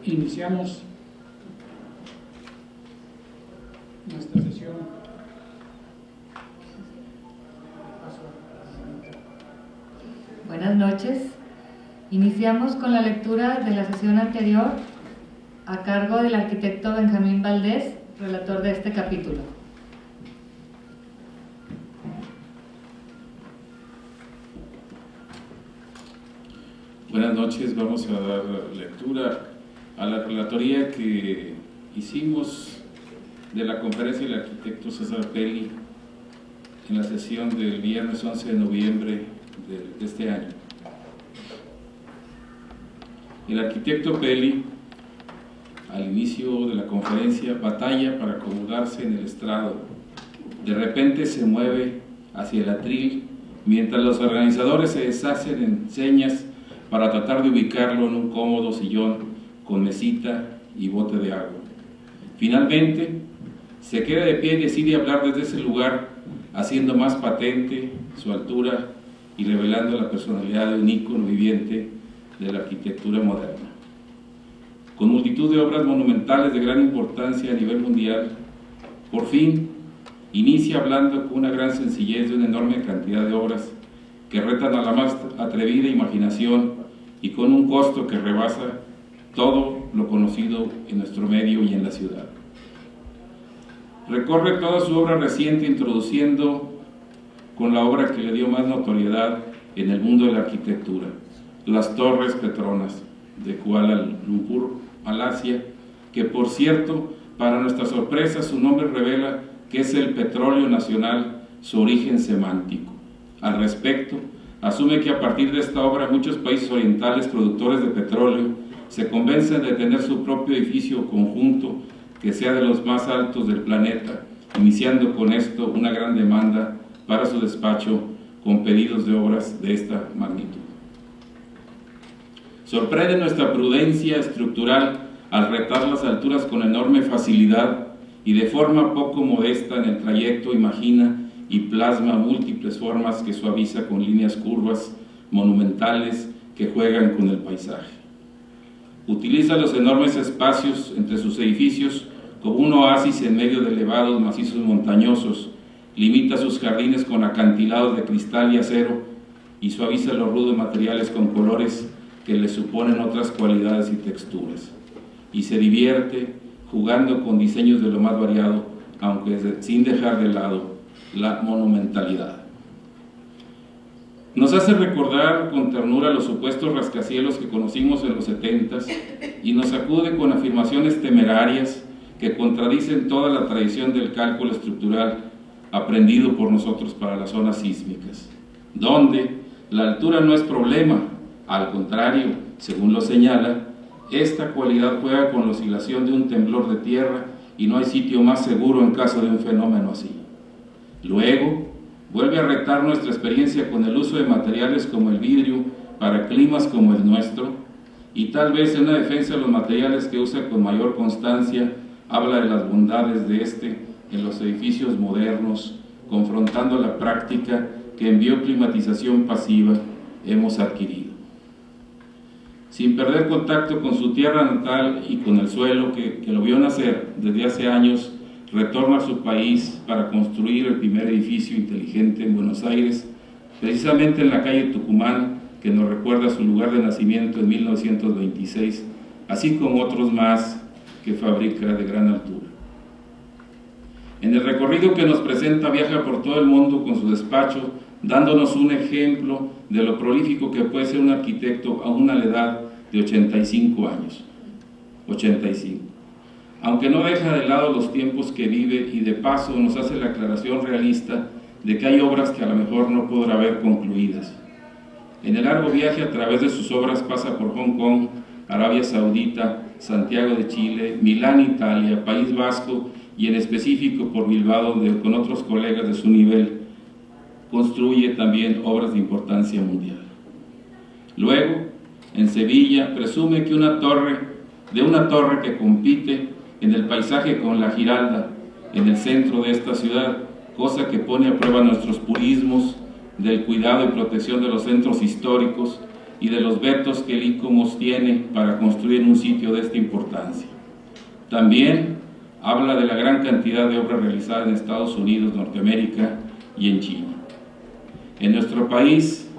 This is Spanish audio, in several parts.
Iniciamos nuestra sesión. Buenas noches. Iniciamos con la lectura de la sesión anterior a cargo del arquitecto Benjamín Valdés, relator de este capítulo. Buenas noches, vamos a dar lectura a la relatoría que hicimos de la conferencia del arquitecto César Pelli en la sesión del viernes 11 de noviembre de este año. El arquitecto Pelli, al inicio de la conferencia, batalla para acomodarse en el estrado. De repente se mueve hacia el atril, mientras los organizadores se deshacen en señas para tratar de ubicarlo en un cómodo sillón con mesita y bote de agua. Finalmente, se queda de pie y decide hablar desde ese lugar, haciendo más patente su altura y revelando la personalidad de un ícono viviente de la arquitectura moderna. Con multitud de obras monumentales de gran importancia a nivel mundial, por fin inicia hablando con una gran sencillez de una enorme cantidad de obras que retan a la más atrevida imaginación y con un costo que rebasa todo lo conocido en nuestro medio y en la ciudad. Recorre toda su obra reciente introduciendo con la obra que le dio más notoriedad en el mundo de la arquitectura, las Torres Petronas de Kuala Lumpur, Malasia, que por cierto, para nuestra sorpresa, su nombre revela que es el petróleo nacional, su origen semántico. Al respecto, asume que a partir de esta obra muchos países orientales productores de petróleo se convencen de tener su propio edificio conjunto que sea de los más altos del planeta, iniciando con esto una gran demanda para su despacho con pedidos de obras de esta magnitud. Sorprende nuestra prudencia estructural al retar las alturas con enorme facilidad y de forma poco modesta en el trayecto imagina y plasma múltiples formas que suaviza con líneas curvas monumentales que juegan con el paisaje. Utiliza los enormes espacios entre sus edificios como un oasis en medio de elevados macizos montañosos, limita sus jardines con acantilados de cristal y acero y suaviza los rudos materiales con colores que le suponen otras cualidades y texturas. Y se divierte jugando con diseños de lo más variado, aunque sin dejar de lado la monumentalidad. Nos hace recordar con ternura los supuestos rascacielos que conocimos en los 70s y nos sacude con afirmaciones temerarias que contradicen toda la tradición del cálculo estructural aprendido por nosotros para las zonas sísmicas, donde la altura no es problema, al contrario, según lo señala, esta cualidad juega con la oscilación de un temblor de tierra y no hay sitio más seguro en caso de un fenómeno así. Luego, vuelve a retar nuestra experiencia con el uso de materiales como el vidrio para climas como el nuestro y tal vez en una defensa de los materiales que usa con mayor constancia, habla de las bondades de este en los edificios modernos, confrontando la práctica que en bioclimatización pasiva hemos adquirido. Sin perder contacto con su tierra natal y con el suelo que lo vio nacer desde hace años, retorna a su país para construir el primer edificio inteligente en Buenos Aires, precisamente en la calle Tucumán, que nos recuerda su lugar de nacimiento en 1926, así como otros más que fabrica de gran altura. En el recorrido que nos presenta viaja por todo el mundo con su despacho, dándonos un ejemplo de lo prolífico que puede ser un arquitecto aún a la edad de 85 años. 85. Aunque no deja de lado los tiempos que vive y de paso nos hace la aclaración realista de que hay obras que a lo mejor no podrá ver concluidas. En el largo viaje a través de sus obras pasa por Hong Kong, Arabia Saudita, Santiago de Chile, Milán, Italia, País Vasco y en específico por Bilbao, donde con otros colegas de su nivel construye también obras de importancia mundial. Luego, en Sevilla, presume que una torre que compite en el paisaje con la Giralda, en el centro de esta ciudad, cosa que pone a prueba nuestros purismos del cuidado y protección de los centros históricos, y de los vetos que el ICOMOS tiene para construir un sitio de esta importancia. También habla de la gran cantidad de obras realizadas en Estados Unidos, Norteamérica y en China. En nuestro país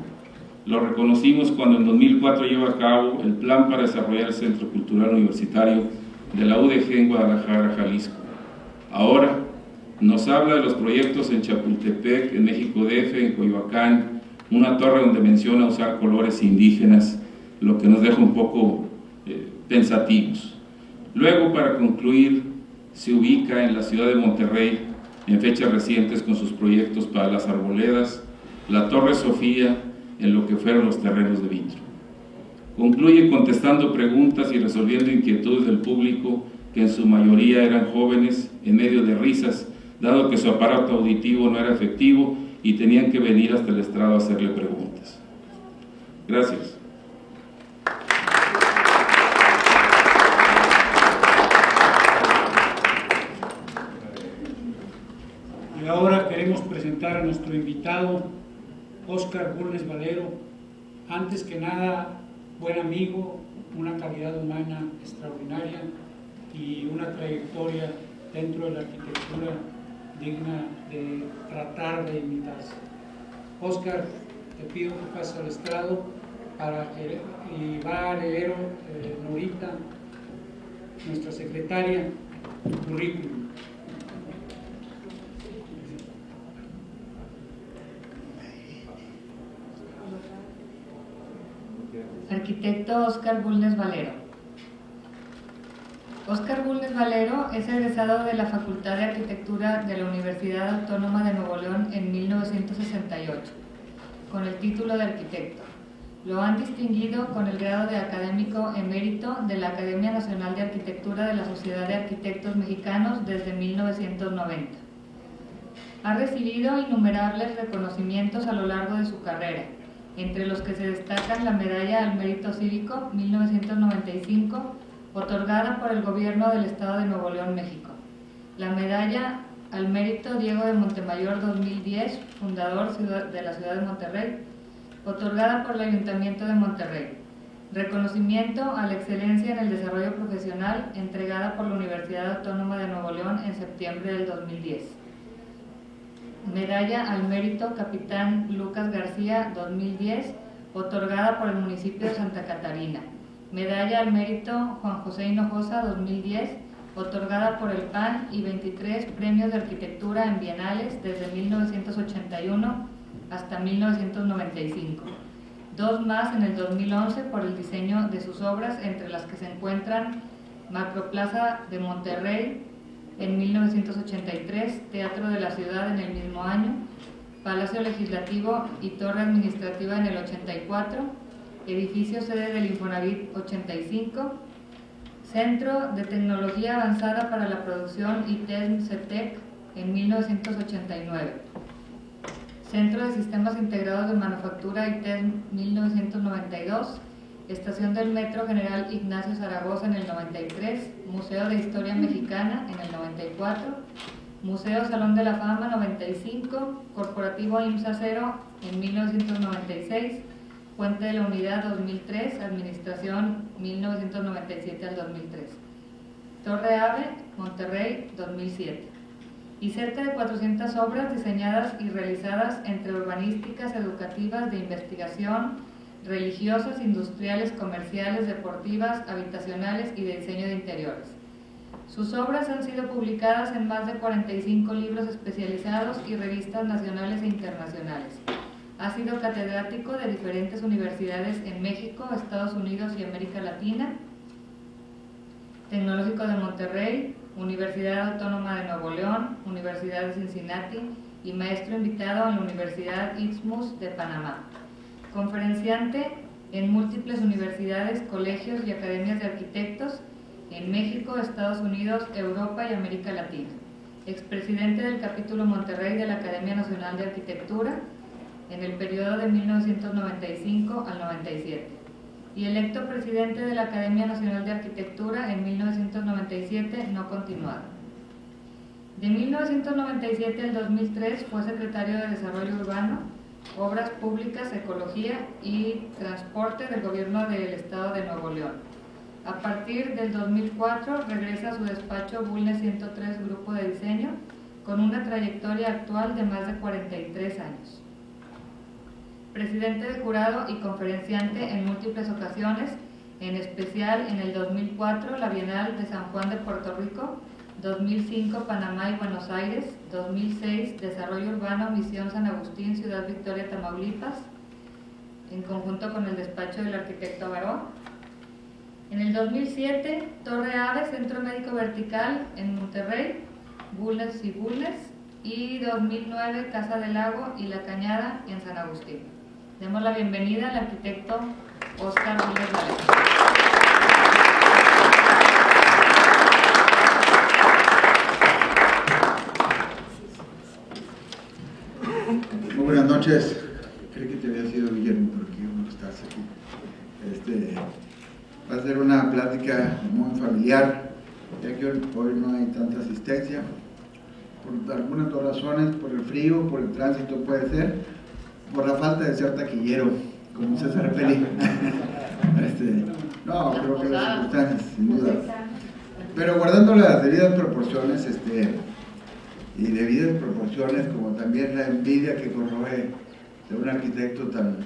lo reconocimos cuando en 2004 llevó a cabo el plan para desarrollar el Centro Cultural Universitario de la UDG en Guadalajara, Jalisco. Ahora nos habla de los proyectos en Chapultepec, en México DF, en Coyoacán, una torre donde menciona usar colores indígenas, lo que nos deja un poco pensativos. Luego, para concluir, se ubica en la ciudad de Monterrey, en fechas recientes, con sus proyectos para las arboledas, la Torre Sofía, en lo que fueron los terrenos de vitro. Concluye contestando preguntas y resolviendo inquietudes del público, que en su mayoría eran jóvenes, en medio de risas, dado que su aparato auditivo no era efectivo y tenían que venir hasta el estrado a hacerle preguntas. Gracias. Y ahora queremos presentar a nuestro invitado, Óscar Bulnes Valero. Antes que nada, buen amigo, una calidad humana extraordinaria y una trayectoria dentro de la arquitectura digna de tratar de imitarse. Óscar, te pido que pases al estrado y va a leer Norita, nuestra secretaria, el currículum. Arquitecto Óscar Bulnes Valero. Óscar Bulnes Valero es egresado de la Facultad de Arquitectura de la Universidad Autónoma de Nuevo León en 1968, con el título de arquitecto. Lo han distinguido con el grado de académico emérito de la Academia Nacional de Arquitectura de la Sociedad de Arquitectos Mexicanos desde 1990. Ha recibido innumerables reconocimientos a lo largo de su carrera, entre los que se destacan la Medalla al Mérito Cívico 1995, otorgada por el Gobierno del Estado de Nuevo León, México. La Medalla al Mérito Diego de Montemayor 2010, fundador de la ciudad de Monterrey, otorgada por el Ayuntamiento de Monterrey. Reconocimiento a la excelencia en el desarrollo profesional, entregada por la Universidad Autónoma de Nuevo León en septiembre del 2010. Medalla al Mérito Capitán Lucas García 2010, otorgada por el municipio de Santa Catarina. Medalla al Mérito Juan José Hinojosa 2010, otorgada por el PAN, y 23 premios de arquitectura en bienales desde 1981 hasta 1995. 2 más en el 2011 por el diseño de sus obras, entre las que se encuentran Macroplaza de Monterrey en 1983, Teatro de la Ciudad en el mismo año, Palacio Legislativo y Torre Administrativa en el 84, edificio sede del Infonavit 85, Centro de Tecnología Avanzada para la Producción ITESM CETEC en 1989, Centro de Sistemas Integrados de Manufactura ITESM 1992, Estación del Metro General Ignacio Zaragoza en el 93, Museo de Historia Mexicana en el 94, Museo Salón de la Fama 95, Corporativo IMSS Acero en 1996, Puente de la Unidad 2003, Administración 1997 al 2003, Torre Ave, Monterrey 2007, y cerca de 400 obras diseñadas y realizadas entre urbanísticas, educativas, de investigación, religiosas, industriales, comerciales, deportivas, habitacionales y de diseño de interiores. Sus obras han sido publicadas en más de 45 libros especializados y revistas nacionales e internacionales. Ha sido catedrático de diferentes universidades en México, Estados Unidos y América Latina, Tecnológico de Monterrey, Universidad Autónoma de Nuevo León, Universidad de Cincinnati y maestro invitado en la Universidad Istmus de Panamá. Conferenciante en múltiples universidades, colegios y academias de arquitectos en México, Estados Unidos, Europa y América Latina. Expresidente del capítulo Monterrey de la Academia Nacional de Arquitectura en el periodo de 1995 al 97. Y electo presidente de la Academia Nacional de Arquitectura en 1997, no continuado. De 1997 al 2003 fue secretario de Desarrollo Urbano, Obras Públicas, Ecología y Transporte del Gobierno del Estado de Nuevo León. A partir del 2004 regresa a su despacho Bulnes 103 Grupo de Diseño, con una trayectoria actual de más de 43 años. Presidente de jurado y conferenciante en múltiples ocasiones, en especial en el 2004 la Bienal de San Juan de Puerto Rico, 2005 Panamá y Buenos Aires, 2006 Desarrollo Urbano Misión San Agustín, Ciudad Victoria, Tamaulipas, en conjunto con el despacho del arquitecto Baró. En el 2007 Torre Ave, Centro Médico Vertical en Monterrey, Bulnes y Bulnes, y 2009 Casa del Lago y La Cañada en San Agustín. Demos la bienvenida al arquitecto Óscar Bulnes Valero. Muy buenas noches. Creo que te había sido Guillermo, pero aquí no estás aquí. Va a ser una plática muy familiar, ya que hoy no hay tanta asistencia, por algunas dos razones: por el frío, por el tránsito puede ser, por la falta de ser taquillero, como César Peli. No, creo que las circunstancias, sin duda. Pero guardando las debidas proporciones, y debidas proporciones, como también la envidia que corroe de un arquitecto tan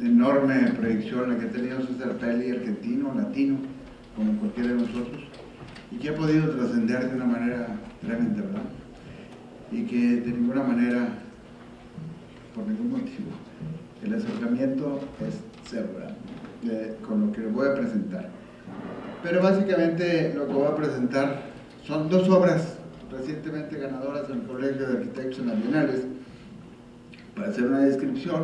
enorme proyección, la que ha tenido César Peli, argentino, latino, como cualquiera de nosotros, y que ha podido trascender de una manera tremenda, ¿verdad? Y que de ninguna manera, por ningún motivo, el acercamiento es cero, ¿verdad? Con lo que les voy a presentar. Pero básicamente lo que voy a presentar son dos obras recientemente ganadoras en el Colegio de Arquitectos en las Bienales, para hacer una descripción,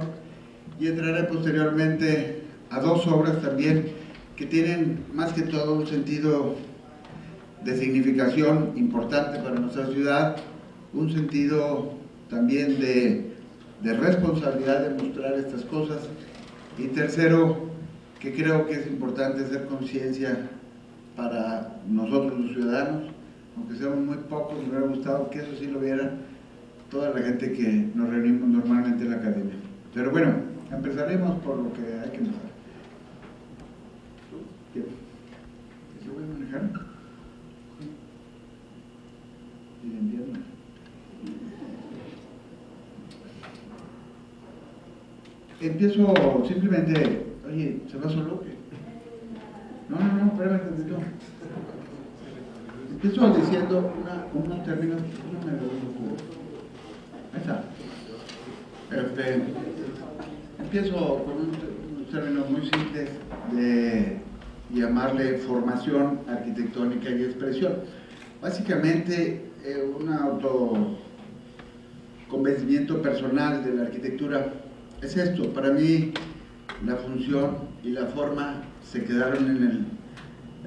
y entraré posteriormente a dos obras también que tienen más que todo un sentido de significación importante para nuestra ciudad, un sentido también de responsabilidad de mostrar estas cosas, y tercero, que creo que es importante hacer conciencia para nosotros los ciudadanos, aunque seamos muy pocos. Me hubiera gustado que eso sí lo vieran toda la gente que nos reunimos normalmente en la academia. Pero bueno, empezaremos por lo que hay que empezar. ¿Yo voy a manejar? Sí, entiendo. Empiezo simplemente. Oye, ¿se va solo? No, espérame un tantito. Empiezo diciendo unos términos. Ahí está. Empiezo con unos términos muy simples de llamarle formación arquitectónica y expresión. Básicamente, un autoconvencimiento personal de la arquitectura es esto. Para mí, la función y la forma se quedaron en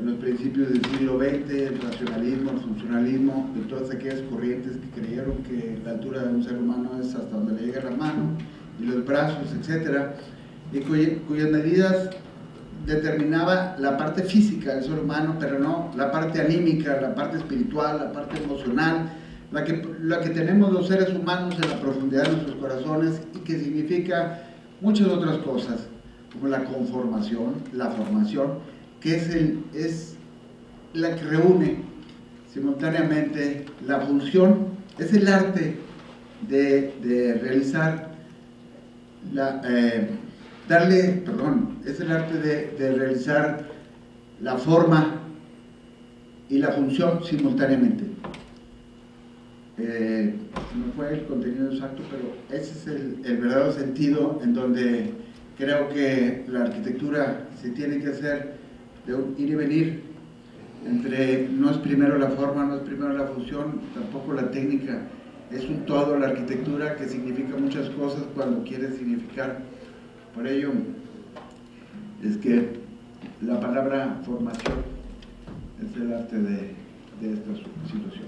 los principios del siglo XX, el racionalismo, el funcionalismo, de todas aquellas corrientes que creyeron que la altura de un ser humano es hasta donde le llega la mano, y los brazos, etcétera, y cuyas medidas determinaba la parte física del ser humano, pero no la parte anímica, la parte espiritual, la parte emocional, la que tenemos los seres humanos en la profundidad de nuestros corazones, y que significa muchas otras cosas, como la conformación, la formación, que es la que reúne simultáneamente la función, es el arte de realizar es el arte de realizar la forma y la función simultáneamente. No fue el contenido exacto, pero ese es el verdadero sentido en donde creo que la arquitectura se tiene que hacer, de un ir y venir entre, no es primero la forma, no es primero la función, tampoco la técnica, es un todo la arquitectura, que significa muchas cosas cuando quiere significar. Por ello es que la palabra formación es el arte de esta situación.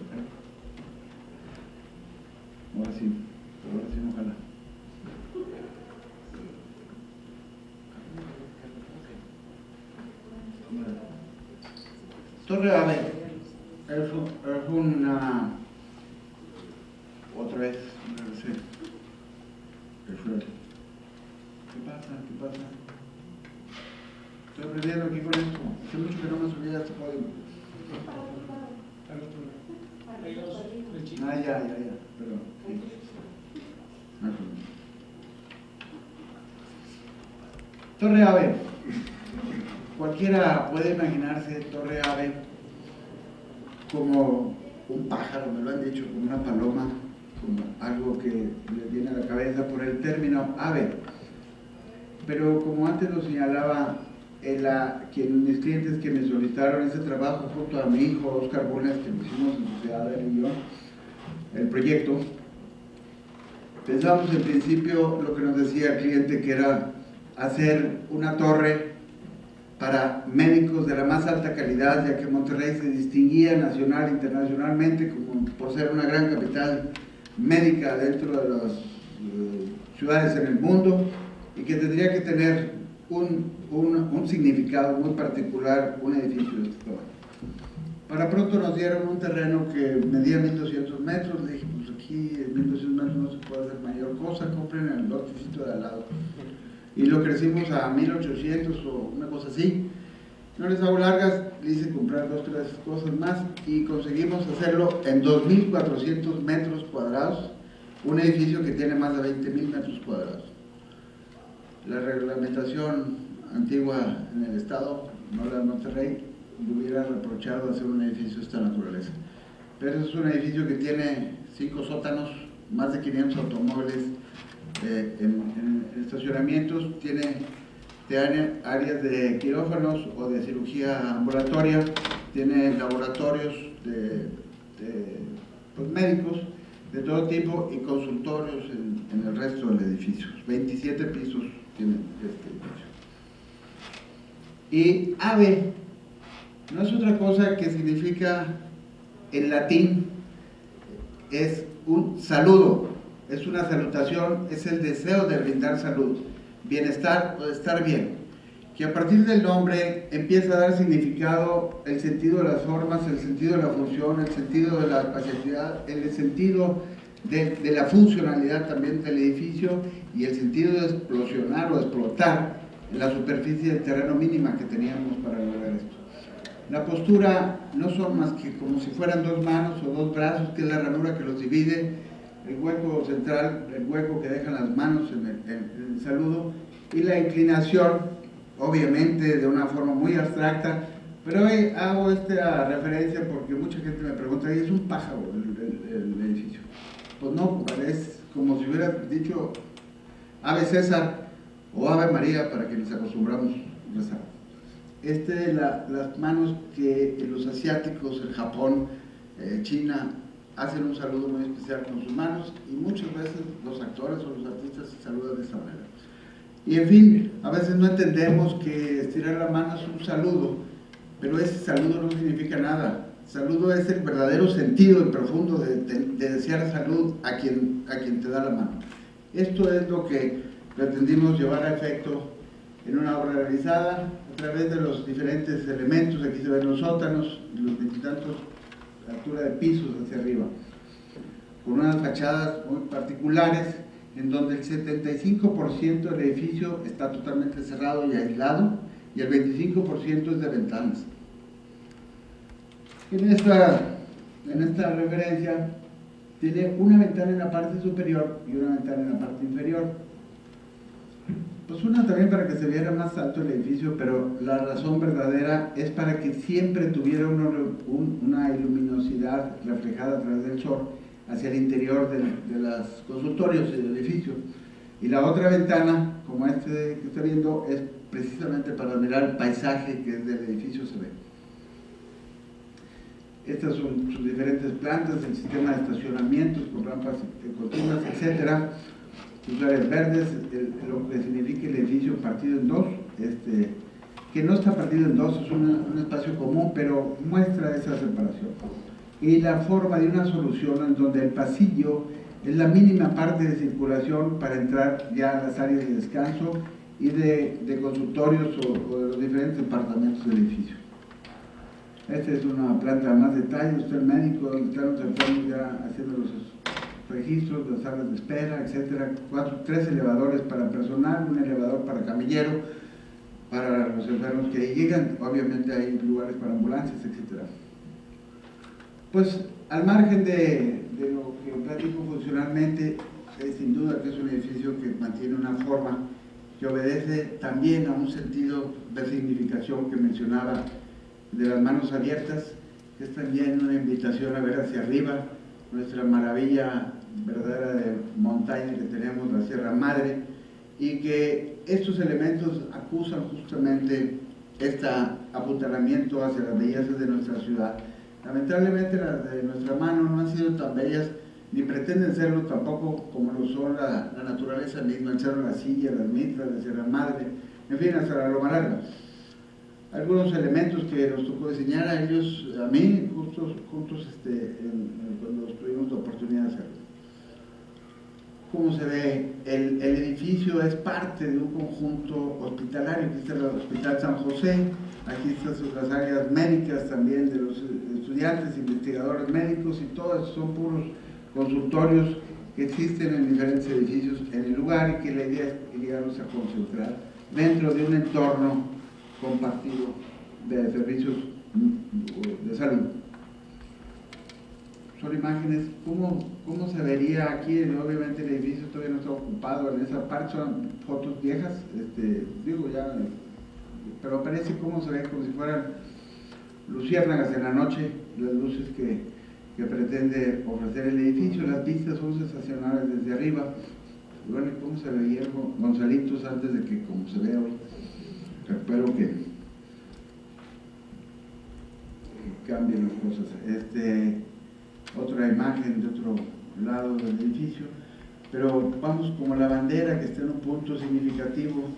Ahora sí, ojalá. Torre Ave es una, otra vez, ¿Qué pasa? ¿Qué pasa? Estoy aprendiendo aquí con esto. Hace mucho que no me subía a este código. Al otro lado. Hay dos flechitas. Ya. Perdón. Sí. Torre Ave. Cualquiera puede imaginarse Torre Ave como un pájaro, me lo han dicho, como una paloma, como algo que le viene a la cabeza por el término ave. Pero como antes lo señalaba mis clientes que me solicitaron ese trabajo junto a mi hijo Oscar Bulnes, que lo hicimos en sociedad él y yo, el proyecto, pensamos en principio lo que nos decía el cliente, que era hacer una torre para médicos de la más alta calidad, ya que Monterrey se distinguía nacional e internacionalmente como por ser una gran capital médica dentro de las ciudades en el mundo, y que tendría que tener un significado muy particular un edificio de este tamaño. Para pronto nos dieron un terreno que medía 1200 metros, le dije, pues aquí en 1200 metros no se puede hacer mayor cosa, compren el lotecito de al lado. Y lo crecimos a 1800 o una cosa así. No les hago largas, le hice comprar 2 o 3 cosas más y conseguimos hacerlo en 2400 metros cuadrados, un edificio que tiene más de 20,000 metros cuadrados. La reglamentación antigua en el estado, no la de Monterrey, le hubiera reprochado hacer un edificio de esta naturaleza. Pero es un edificio que tiene 5 sótanos, más de 500 automóviles en estacionamientos, tiene áreas de quirófanos o de cirugía ambulatoria, tiene laboratorios médicos de todo tipo y consultorios en el resto del edificio. 27 pisos tiene este edificio. Y ave no es otra cosa que significa, en latín, es un saludo, es una salutación, es el deseo de brindar salud, bienestar o de estar bien, que a partir del nombre empieza a dar significado, el sentido de las formas, el sentido de la función, el sentido de la espacialidad, el sentido de la funcionalidad también del edificio y el sentido de explosionar o explotar la superficie de terreno mínima que teníamos para lograr esto. La postura no son más que como si fueran 2 manos o 2 brazos, que es la ranura que los divide, el hueco central, el hueco que dejan las manos en el saludo, y la inclinación, obviamente de una forma muy abstracta, pero hoy hago esta referencia porque mucha gente me pregunta, ¿y es un pájaro el edificio? Pues no, es como si hubiera dicho Ave César o Ave María, para que nos acostumbramos a rezar. Las manos que los asiáticos, el Japón, China, hacen un saludo muy especial con sus manos, y muchas veces los actores o los artistas se saludan de esa manera. Y en fin, a veces no entendemos que estirar la mano es un saludo, pero ese saludo no significa nada. Saludo es el verdadero sentido y profundo de desear salud a quien te da la mano. Esto es lo que pretendimos llevar a efecto en una obra realizada a través de los diferentes elementos. Aquí se ven los sótanos, los 20 y tantos altura de pisos hacia arriba, con unas fachadas muy particulares, en donde el 75% del edificio está totalmente cerrado y aislado, y el 25% es de ventanas. En esta referencia tiene una ventana en la parte superior y una ventana en la parte inferior. Pues una también para que se viera más alto el edificio, pero la razón verdadera es para que siempre tuviera una luminosidad reflejada a través del sol hacia el interior de los consultorios y del edificio. Y la otra ventana, como que está viendo, es precisamente para mirar el paisaje que desde el edificio se ve. Estas son sus diferentes plantas, el sistema de estacionamientos con rampas continuas, etcétera. Sus áreas verdes, lo que significa el edificio partido en 2, que no está partido en 2, es un espacio común, pero muestra esa separación. Y la forma de una solución en donde el pasillo es la mínima parte de circulación para entrar ya a las áreas de descanso y de consultorios o de los diferentes departamentos del edificio. Esta es una planta de más detalle, está el médico, donde están los enfermos ya haciendo registros, las salas de espera, etcétera, 3 elevadores para personal, un elevador para camillero, para los enfermos que ahí llegan, obviamente hay lugares para ambulancias, etcétera. Pues al margen de lo que platico funcionalmente, sin duda que es un edificio que mantiene una forma que obedece también a un sentido de significación que mencionaba de las manos abiertas, que es también una invitación a ver hacia arriba nuestra maravilla verdadera de montaña que tenemos, la Sierra Madre, y que estos elementos acusan justamente este apuntalamiento hacia las bellezas de nuestra ciudad. Lamentablemente las de nuestra mano no han sido tan bellas, ni pretenden serlo tampoco como lo son la naturaleza misma, el Cerro de la Silla, las Mitras, la Sierra Madre, en fin, hasta la Loma Larga. Algunos elementos que nos tocó diseñar a ellos, a mí, juntos cuando tuvimos la oportunidad de hacerlo. ¿Cómo se ve? El edificio es parte de un conjunto hospitalario. Aquí está el Hospital San José, aquí están las áreas médicas también de los estudiantes, investigadores médicos, y todos son puros consultorios que existen en diferentes edificios en el lugar, y que la idea es llegarlos a concentrar dentro de un entorno compartido de servicios de salud. Son imágenes, ¿cómo se vería aquí? Obviamente el edificio todavía no está ocupado, en esa parte son fotos viejas, pero parece cómo se ve, como si fueran luciérnagas en la noche, las luces que pretende ofrecer el edificio. Las vistas son sensacionales desde arriba. Y bueno, ¿cómo se veía Gonzalitos antes de que como se ve hoy? Espero que cambien las cosas. Otra imagen de otro lado del edificio, pero vamos como la bandera que está en un punto significativo.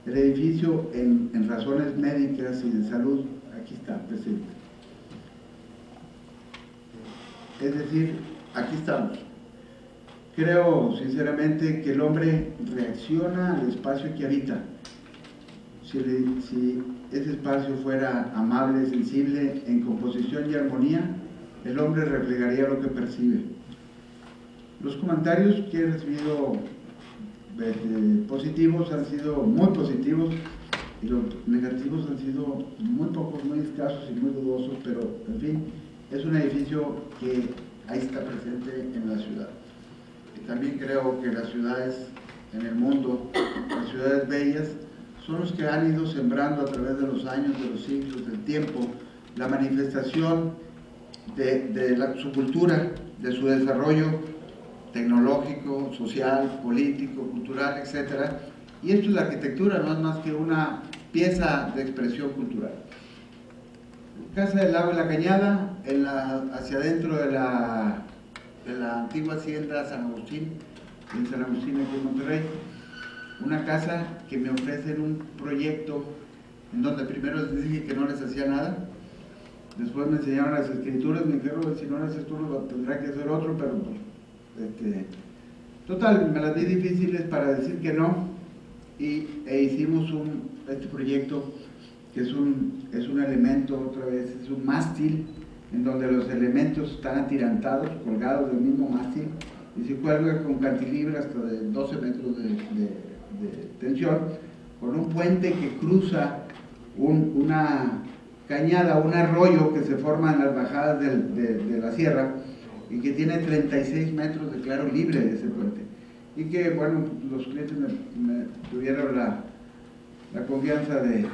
El edificio en razones médicas y de salud, aquí está presente. Es decir, aquí estamos. Creo sinceramente que el hombre reacciona al espacio que habita. Si ese espacio fuera amable, sensible, en composición y armonía, el hombre reflejaría lo que percibe. Los comentarios que he recibido positivos han sido muy positivos, y los negativos han sido muy pocos, muy escasos y muy dudosos, pero en fin, es un edificio que ahí está presente en la ciudad. Y también creo que las ciudades en el mundo, las ciudades bellas, son los que han ido sembrando a través de los años, de los siglos, del tiempo, la manifestación de su cultura, de su desarrollo tecnológico, social, político, cultural, etc. Y esto es la arquitectura, no es más que una pieza de expresión cultural. Casa del Lago y la Cañada, hacia adentro de la antigua hacienda San Agustín, en San Agustín aquí en Monterrey. Una casa que me ofrecen un proyecto en donde primero les dije que no les hacía nada. Después me enseñaron las escrituras, me dijeron, si no lo haces tú, lo tendrá que hacer otro, pero total, me las di difíciles para decir que no, e hicimos este proyecto que es un elemento, otra vez, es un mástil, en donde los elementos están atirantados, colgados del mismo mástil, y se cuelga con cantilever hasta de 12 metros de tensión, con un puente que cruza una cañada, un arroyo que se forma en las bajadas de la sierra, y que tiene 36 metros de claro libre de ese puente. Y que, bueno, los clientes me tuvieron la confianza de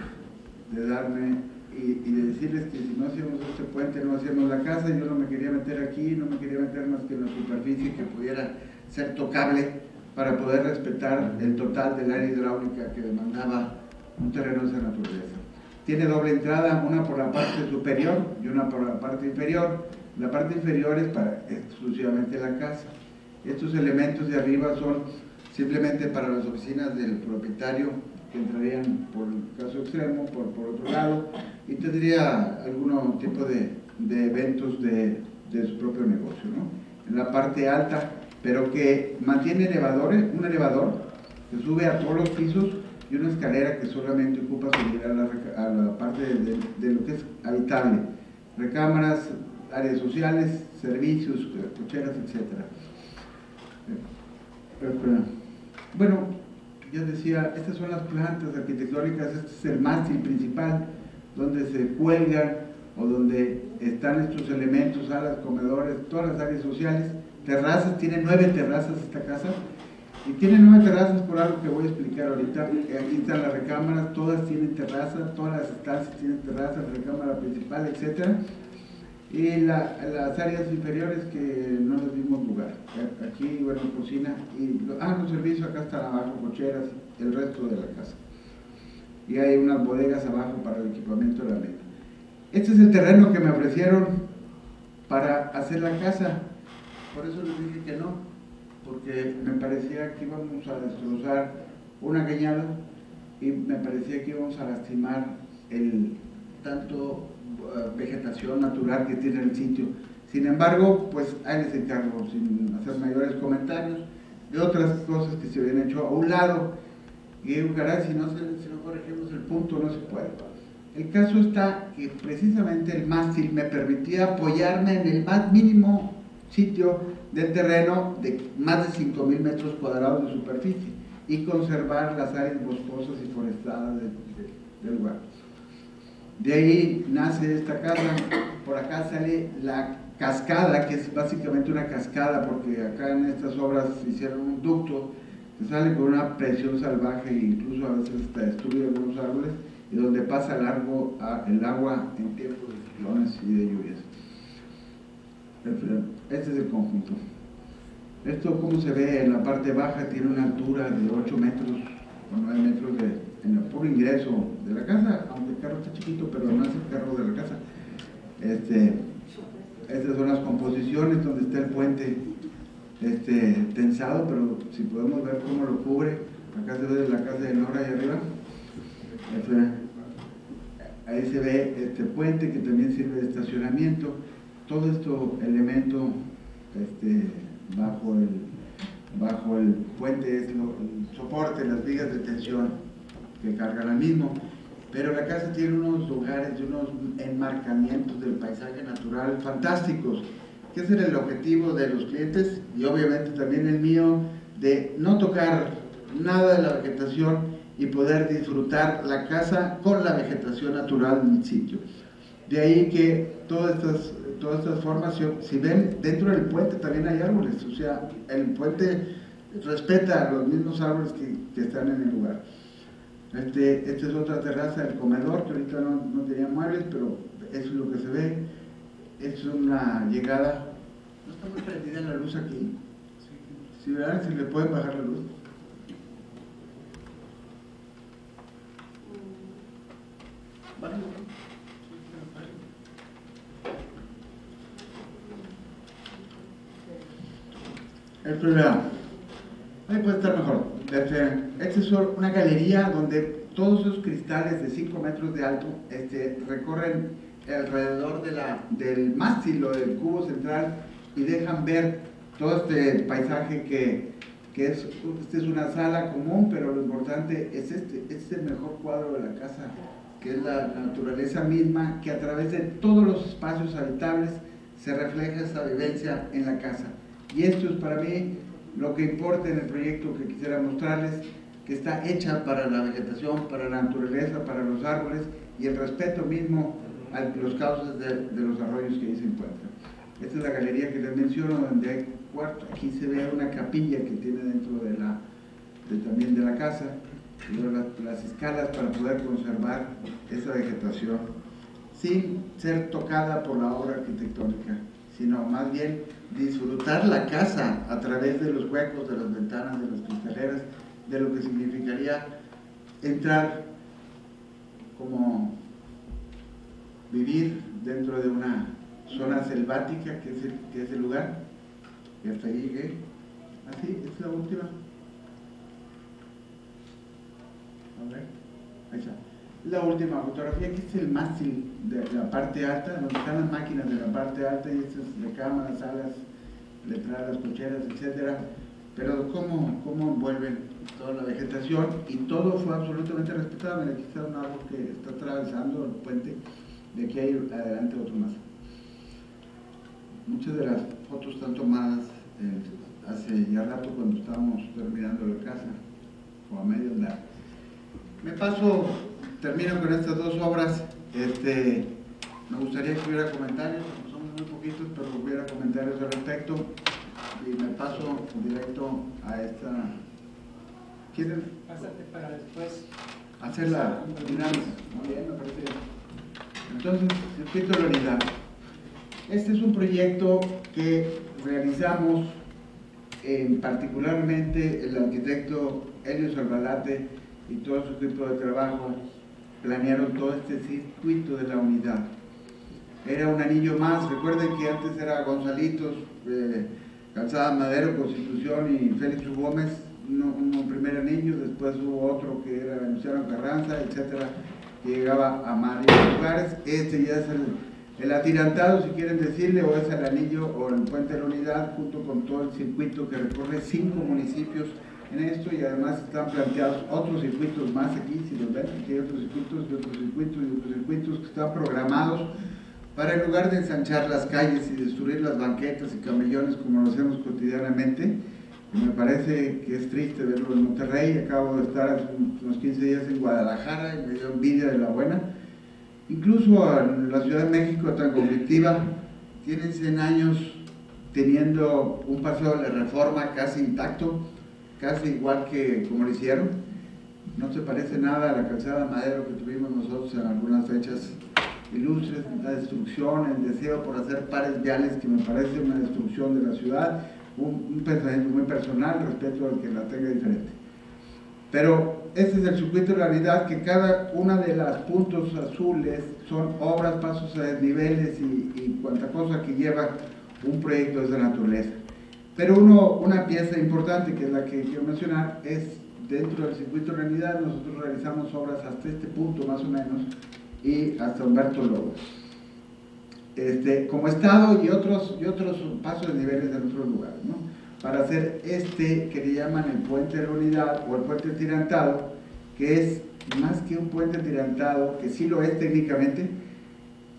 darme y de decirles que si no hacíamos este puente, no hacíamos la casa. Yo no me quería meter aquí, no me quería meter más que en la superficie que pudiera ser tocable para poder respetar el total del área hidráulica que demandaba un terreno de esa naturaleza. Tiene doble entrada, una por la parte superior y una por la parte inferior. La parte inferior es para exclusivamente la casa. Estos elementos de arriba son simplemente para las oficinas del propietario, que entrarían por el caso extremo, por otro lado, y tendría algún tipo de eventos de su propio negocio, ¿no? En la parte alta, pero que mantiene un elevador que sube a todos los pisos, y una escalera que solamente ocupa subir a la parte de lo que es habitable, recámaras, áreas sociales, servicios, cocheras, etc. Bueno, yo decía, estas son las plantas arquitectónicas, este es el mástil principal, donde se cuelgan o donde están estos elementos, salas, comedores, todas las áreas sociales, terrazas, tiene 9 terrazas esta casa, y tiene 9 terrazas por algo que voy a explicar ahorita. Aquí están las recámaras, todas tienen terraza, todas las estancias tienen terraza, la recámara principal, etcétera. Y las áreas inferiores que no les dimos lugar. Aquí, bueno, cocina y los servicios acá están abajo, cocheras, el resto de la casa. Y hay unas bodegas abajo para el equipamiento de la venta. Este es el terreno que me ofrecieron para hacer la casa. Por eso les dije que no, porque me parecía que íbamos a destrozar una cañada y me parecía que íbamos a lastimar el tanto vegetación natural que tiene el sitio. Sin embargo, pues ahí les encargo, sin hacer mayores comentarios, de otras cosas que se habían hecho a un lado. Y digo, caray, si no corregimos el punto, no se puede. El caso está que precisamente el mástil me permitía apoyarme en el más mínimo sitio del terreno de más de 5,000 metros cuadrados de superficie y conservar las áreas boscosas y forestadas del lugar. De ahí nace esta casa. Por acá sale la cascada, que es básicamente una cascada, porque acá en estas obras hicieron un ducto que sale con una presión salvaje e incluso a veces hasta destruye algunos árboles, y donde pasa largo el agua en tiempos de ciclones y de lluvias. Este es el conjunto. Esto, como se ve en la parte baja, tiene una altura de 8 metros o 9 metros en el puro ingreso de la casa, aunque el carro está chiquito, pero no es el carro de la casa. Estas son las composiciones donde está el puente tensado, pero si podemos ver cómo lo cubre, acá se ve la casa de Nora ahí arriba. Ahí se ve este puente que también sirve de estacionamiento. Todo esto elemento bajo el puente es el soporte, las vigas de tensión que cargan al mismo. Pero la casa tiene unos lugares, unos enmarcamientos del paisaje natural fantásticos, que ese era el objetivo de los clientes y obviamente también el mío, de no tocar nada de la vegetación y poder disfrutar la casa con la vegetación natural del sitio. De ahí que todas estas formas, si ven, dentro del puente también hay árboles, o sea, el puente respeta los mismos árboles que están en el lugar. Esta es otra terraza del comedor, que ahorita no tenía muebles, pero eso es lo que se ve. Es una llegada. No está muy prendida la luz aquí. Si verán, si le pueden bajar la luz. Bájalo. El primero. Ahí puede estar mejor. Esta es una galería donde todos esos cristales de 5 metros de alto recorren alrededor del mástil o del cubo central y dejan ver todo este paisaje que es una sala común, pero lo importante es este es el mejor cuadro de la casa, que es la naturaleza misma, que a través de todos los espacios habitables se refleja esa vivencia en la casa. Y esto es para mí lo que importa en el proyecto que quisiera mostrarles, que está hecha para la vegetación, para la naturaleza, para los árboles y el respeto mismo a los cauces de los arroyos que ahí se encuentran. Esta es la galería que les menciono, donde hay cuarto. Aquí se ve una capilla que tiene dentro también de la casa, y las escalas para poder conservar esa vegetación sin ser tocada por la obra arquitectónica, sino más bien disfrutar la casa a través de los huecos, de las ventanas, de las cristaleras, de lo que significaría entrar como vivir dentro de una zona selvática que es el lugar. Y hasta ahí llegué. Así, es la última. A ver, ahí está. La última fotografía, aquí es el mástil de la parte alta, donde están las máquinas de la parte alta, y estas de cámaras, salas, letradas, cocheras, etcétera. Pero cómo envuelven toda la vegetación, y todo fue absolutamente respetado. Aquí está un árbol que está atravesando el puente, de aquí hay adelante otro más. Muchas de las fotos están tomadas hace ya rato cuando estábamos terminando la casa, o a medio andar. Termino con estas dos obras. Me gustaría que hubiera comentarios, somos muy poquitos, pero hubiera comentarios al respecto. Y me paso directo a esta. ¿Quieren? Pásate para después Hacer la dinámica. Muy bien, me parece bien. Entonces, circuito de la unidad. Este es un proyecto que realizamos, particularmente el arquitecto Helio Salvalate y todo su equipo de trabajo planearon todo este circuito de la unidad. Era un anillo más. Recuerden que antes era Gonzalitos, Calzada Madero, Constitución y Félix U. Gómez, un primer anillo, después hubo otro que era Venustiano Carranza, etcétera, que llegaba a varios lugares. Este ya es el atirantado, si quieren decirle, o es el anillo o el puente de la unidad, junto con todo el circuito que recorre 5 municipios en esto, y además están planteados otros circuitos más aquí, si los ven, aquí hay otros circuitos y otros circuitos y otros circuitos que están programados para, en lugar de ensanchar las calles y destruir las banquetas y camellones como lo hacemos cotidianamente. Me parece que es triste verlo en Monterrey. Acabo de estar hace unos 15 días en Guadalajara y me dio envidia de la buena. Incluso en la Ciudad de México, tan conflictiva, tienen 100 años teniendo un paseo de la Reforma casi intacto, casi igual que como lo hicieron. No se parece nada a la Calzada Madero que tuvimos nosotros en algunas fechas ilustres. La destrucción, el deseo por hacer pares viales, que me parece una destrucción de la ciudad. Un pensamiento muy personal respecto al que la tenga diferente. Pero este es el circuito de la unidad, que cada una de las puntos azules son obras, pasos a desniveles y cuanta cosa que lleva un proyecto de esa naturaleza. Pero una pieza importante, que es la que quiero mencionar, es dentro del circuito de la unidad. Nosotros realizamos obras hasta este punto más o menos, y hasta Humberto Lobo. Como Estado y otros pasos de niveles en otros lugares, ¿no? Para hacer que le llaman el puente de la unidad o el puente tirantado, que es más que un puente tirantado, que sí lo es técnicamente,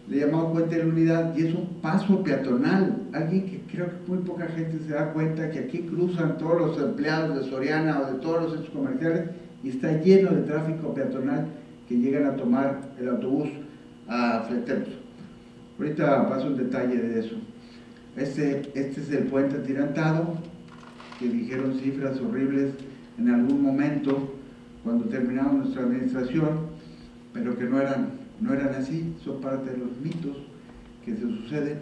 le llamamos puente de la unidad, y es un paso peatonal. Alguien que creo que muy poca gente se da cuenta que aquí cruzan todos los empleados de Soriana o de todos los centros comerciales y está lleno de tráfico peatonal que llegan a tomar el autobús a Fleteros. Ahorita paso un detalle de eso. Este es el puente atirantado, que dijeron cifras horribles en algún momento cuando terminamos nuestra administración, pero que no eran así, son parte de los mitos que se suceden.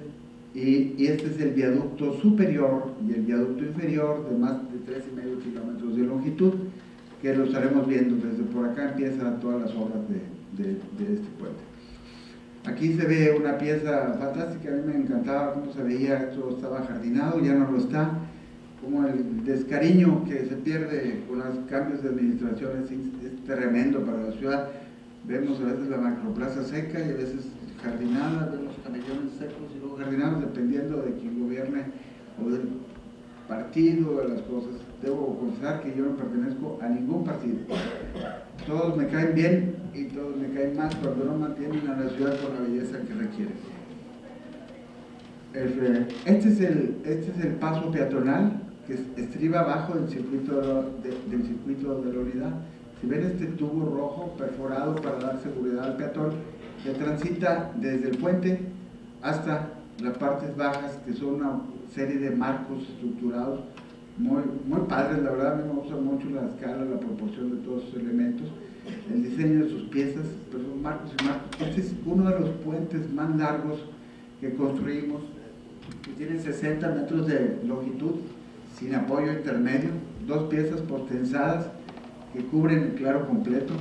Y este es el viaducto superior y el viaducto inferior de más de 3,5 kilómetros de longitud, que lo estaremos viendo. Desde por acá empiezan todas las obras de este puente. Aquí se ve una pieza fantástica. A mí me encantaba cómo se veía. Esto estaba jardinado, ya no lo está. Como el descariño que se pierde con los cambios de administración es tremendo para la ciudad. Vemos a veces la macroplaza seca y a veces jardinada, vemos camellones secos y luego jardinados, dependiendo de quién gobierne o del partido, de las cosas. Debo confesar que yo no pertenezco a ningún partido. Todos me caen bien y todos me caen mal cuando no mantienen a la ciudad con la belleza que requiere. Este es el paso peatonal que estriba abajo del circuito de la unidad. Si ven este tubo rojo perforado para dar seguridad al peatón, que transita desde el puente hasta las partes bajas, que son una serie de marcos estructurados muy padres. La verdad, a mí me gusta mucho la escala, la proporción de todos esos elementos, el diseño de sus piezas, pero son marcos y marcos. Este es uno de los puentes más largos que construimos, que tiene 60 metros de longitud, sin apoyo intermedio, 2 piezas postensadas que cubren el claro completo.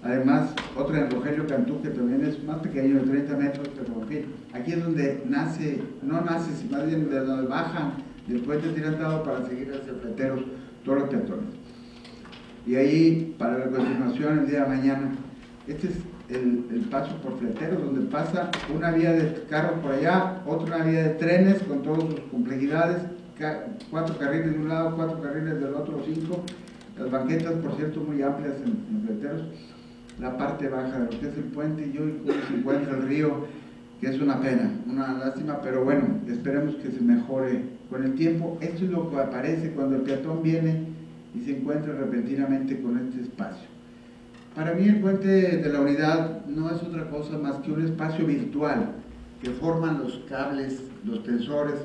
Además, otra en Rogelio Cantú, que también es más pequeño, de 30 metros, pero en fin, aquí es donde no nace, sino más bien de donde bajan del puente tirantado para seguir hacia Fleteros todos los peatones. Y ahí, para la continuación, el día de mañana, este es el paso por Fleteros, donde pasa una vía de carros por allá, otra vía de trenes con todas sus complejidades, 4 carriles de un lado, 4 carriles del otro, 5. Las banquetas, por cierto, muy amplias en Fleteros. La parte baja de lo que es el puente y hoy cómo se encuentra el río, que es una pena, una lástima, pero bueno, esperemos que se mejore con el tiempo. Esto es lo que aparece cuando el peatón viene y se encuentra repentinamente con este espacio. Para mí el puente de la Unidad no es otra cosa más que un espacio virtual que forman los cables, los tensores,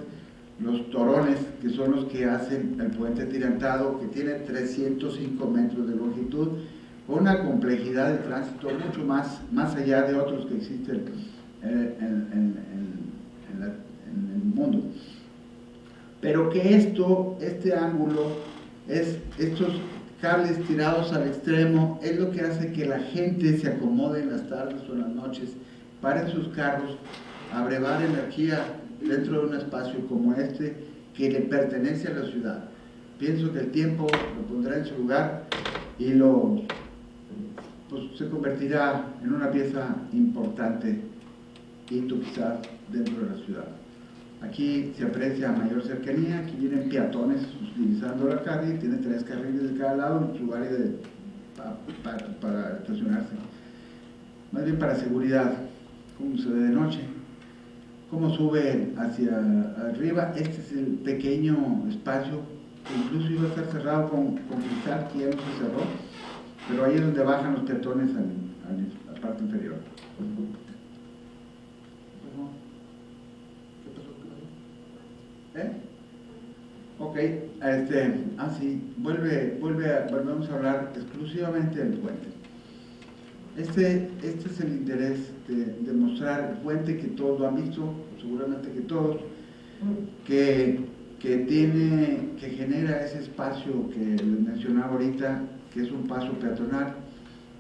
los torones, que son los que hacen el puente atirantado, que tiene 305 metros de longitud, con una complejidad de tránsito mucho más allá de otros que existen en el mundo. Pero que este ángulo, estos cables tirados al extremo, es lo que hace que la gente se acomode en las tardes o en las noches, paren sus carros, a brevar energía dentro de un espacio como este que le pertenece a la ciudad. Pienso que el tiempo lo pondrá en su lugar y pues, se convertirá en una pieza importante y quizás dentro de la ciudad. Aquí se aprecia mayor cercanía, aquí vienen peatones utilizando la calle, tiene 3 carriles de cada lado, su área para estacionarse. Más bien para seguridad, cómo se ve de noche, cómo sube hacia arriba. Este es el pequeño espacio que incluso iba a estar cerrado con cristal, que ya no se cerró, pero ahí es donde bajan los peatones a la parte inferior. Ok, sí, volvemos a hablar exclusivamente del puente. Este es el interés de mostrar el puente, que todos lo han visto, seguramente que todos, que genera ese espacio que les mencionaba ahorita, que es un paso peatonal,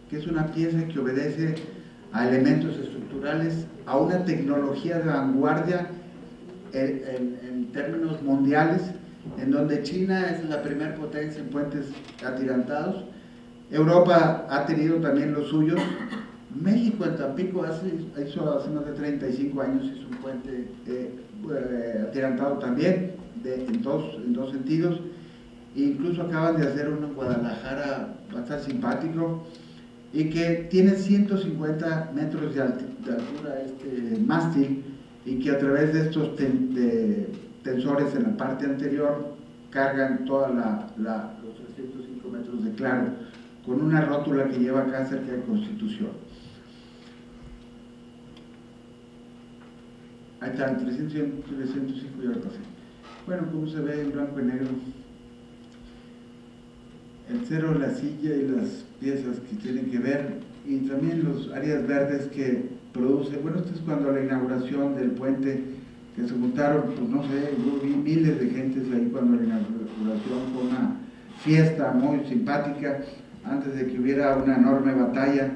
que es una pieza que obedece a elementos estructurales, a una tecnología de vanguardia en términos mundiales, en donde China es la primera potencia en puentes atirantados. Europa ha tenido también los suyos. México en Tampico hizo hace más de 35 años hizo un puente atirantado también, en dos sentidos. Incluso acaban de hacer uno en Guadalajara bastante simpático, y que tiene 150 metros de altura este mástil, y que a través de estos tensores en la parte anterior cargan todos los 305 metros de claro, con una rótula que lleva acá cerca de Constitución. Ahí está, 305 ya lo pasé. Bueno, como se ve en blanco y negro, el cero, la silla y las piezas que tienen que ver, y también los áreas verdes que produce. Bueno, esto es cuando la inauguración del puente, que se juntaron, pues no sé, yo vi miles de gentes ahí cuando la inauguración, fue una fiesta muy simpática, antes de que hubiera una enorme batalla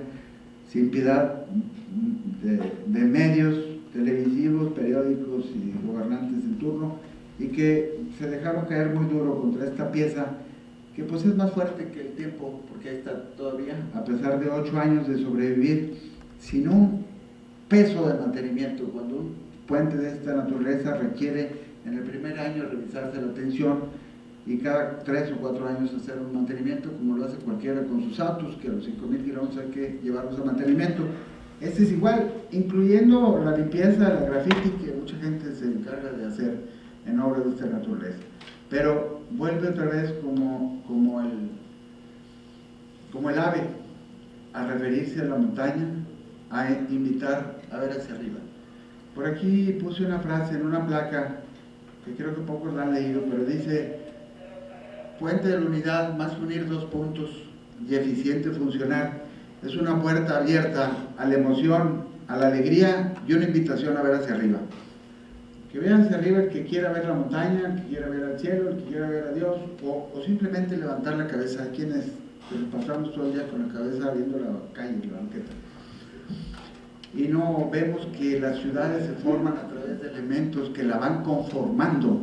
sin piedad de medios televisivos, periódicos y gobernantes en turno, y que se dejaron caer muy duro contra esta pieza, que pues es más fuerte que el tiempo, porque ahí está todavía, a pesar de 8 años de sobrevivir, sin un peso de mantenimiento. Cuando un puente de esta naturaleza requiere en el primer año revisarse la tensión, y cada 3 o 4 años hacer un mantenimiento, como lo hace cualquiera con sus autos, que a los 5,000 kilómetros hay que llevarlos a mantenimiento. Este es igual, incluyendo la limpieza, la graffiti, que mucha gente se encarga de hacer en obras de esta naturaleza. Pero vuelve otra vez como el ave a referirse a la montaña, a invitar a ver hacia arriba. Por aquí puse una frase en una placa que creo que pocos la han leído, pero dice: puente de la unidad, más que unir 2 puntos y eficiente funcionar, es una puerta abierta a la emoción, a la alegría y una invitación a ver hacia arriba. Que vea hacia arriba el que quiera ver la montaña, el que quiera ver al cielo, el que quiera ver a Dios, o simplemente levantar la cabeza. Hay quienes pasamos todo el día con la cabeza viendo la calle, la banqueta, y no vemos que las ciudades se forman a través de elementos que la van conformando,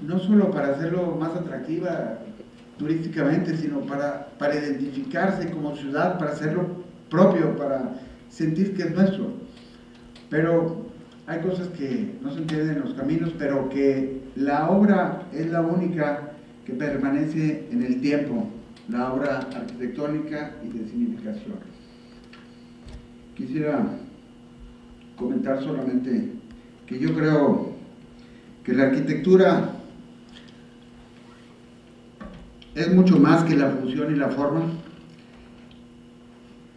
no solo para hacerlo más atractiva turísticamente, sino para identificarse como ciudad, para hacerlo propio, para sentir que es nuestro. Pero hay cosas que no se entienden en los caminos, pero que la obra es la única que permanece en el tiempo, la obra arquitectónica y de significación. Quisiera comentar solamente que yo creo que la arquitectura es mucho más que la función y la forma.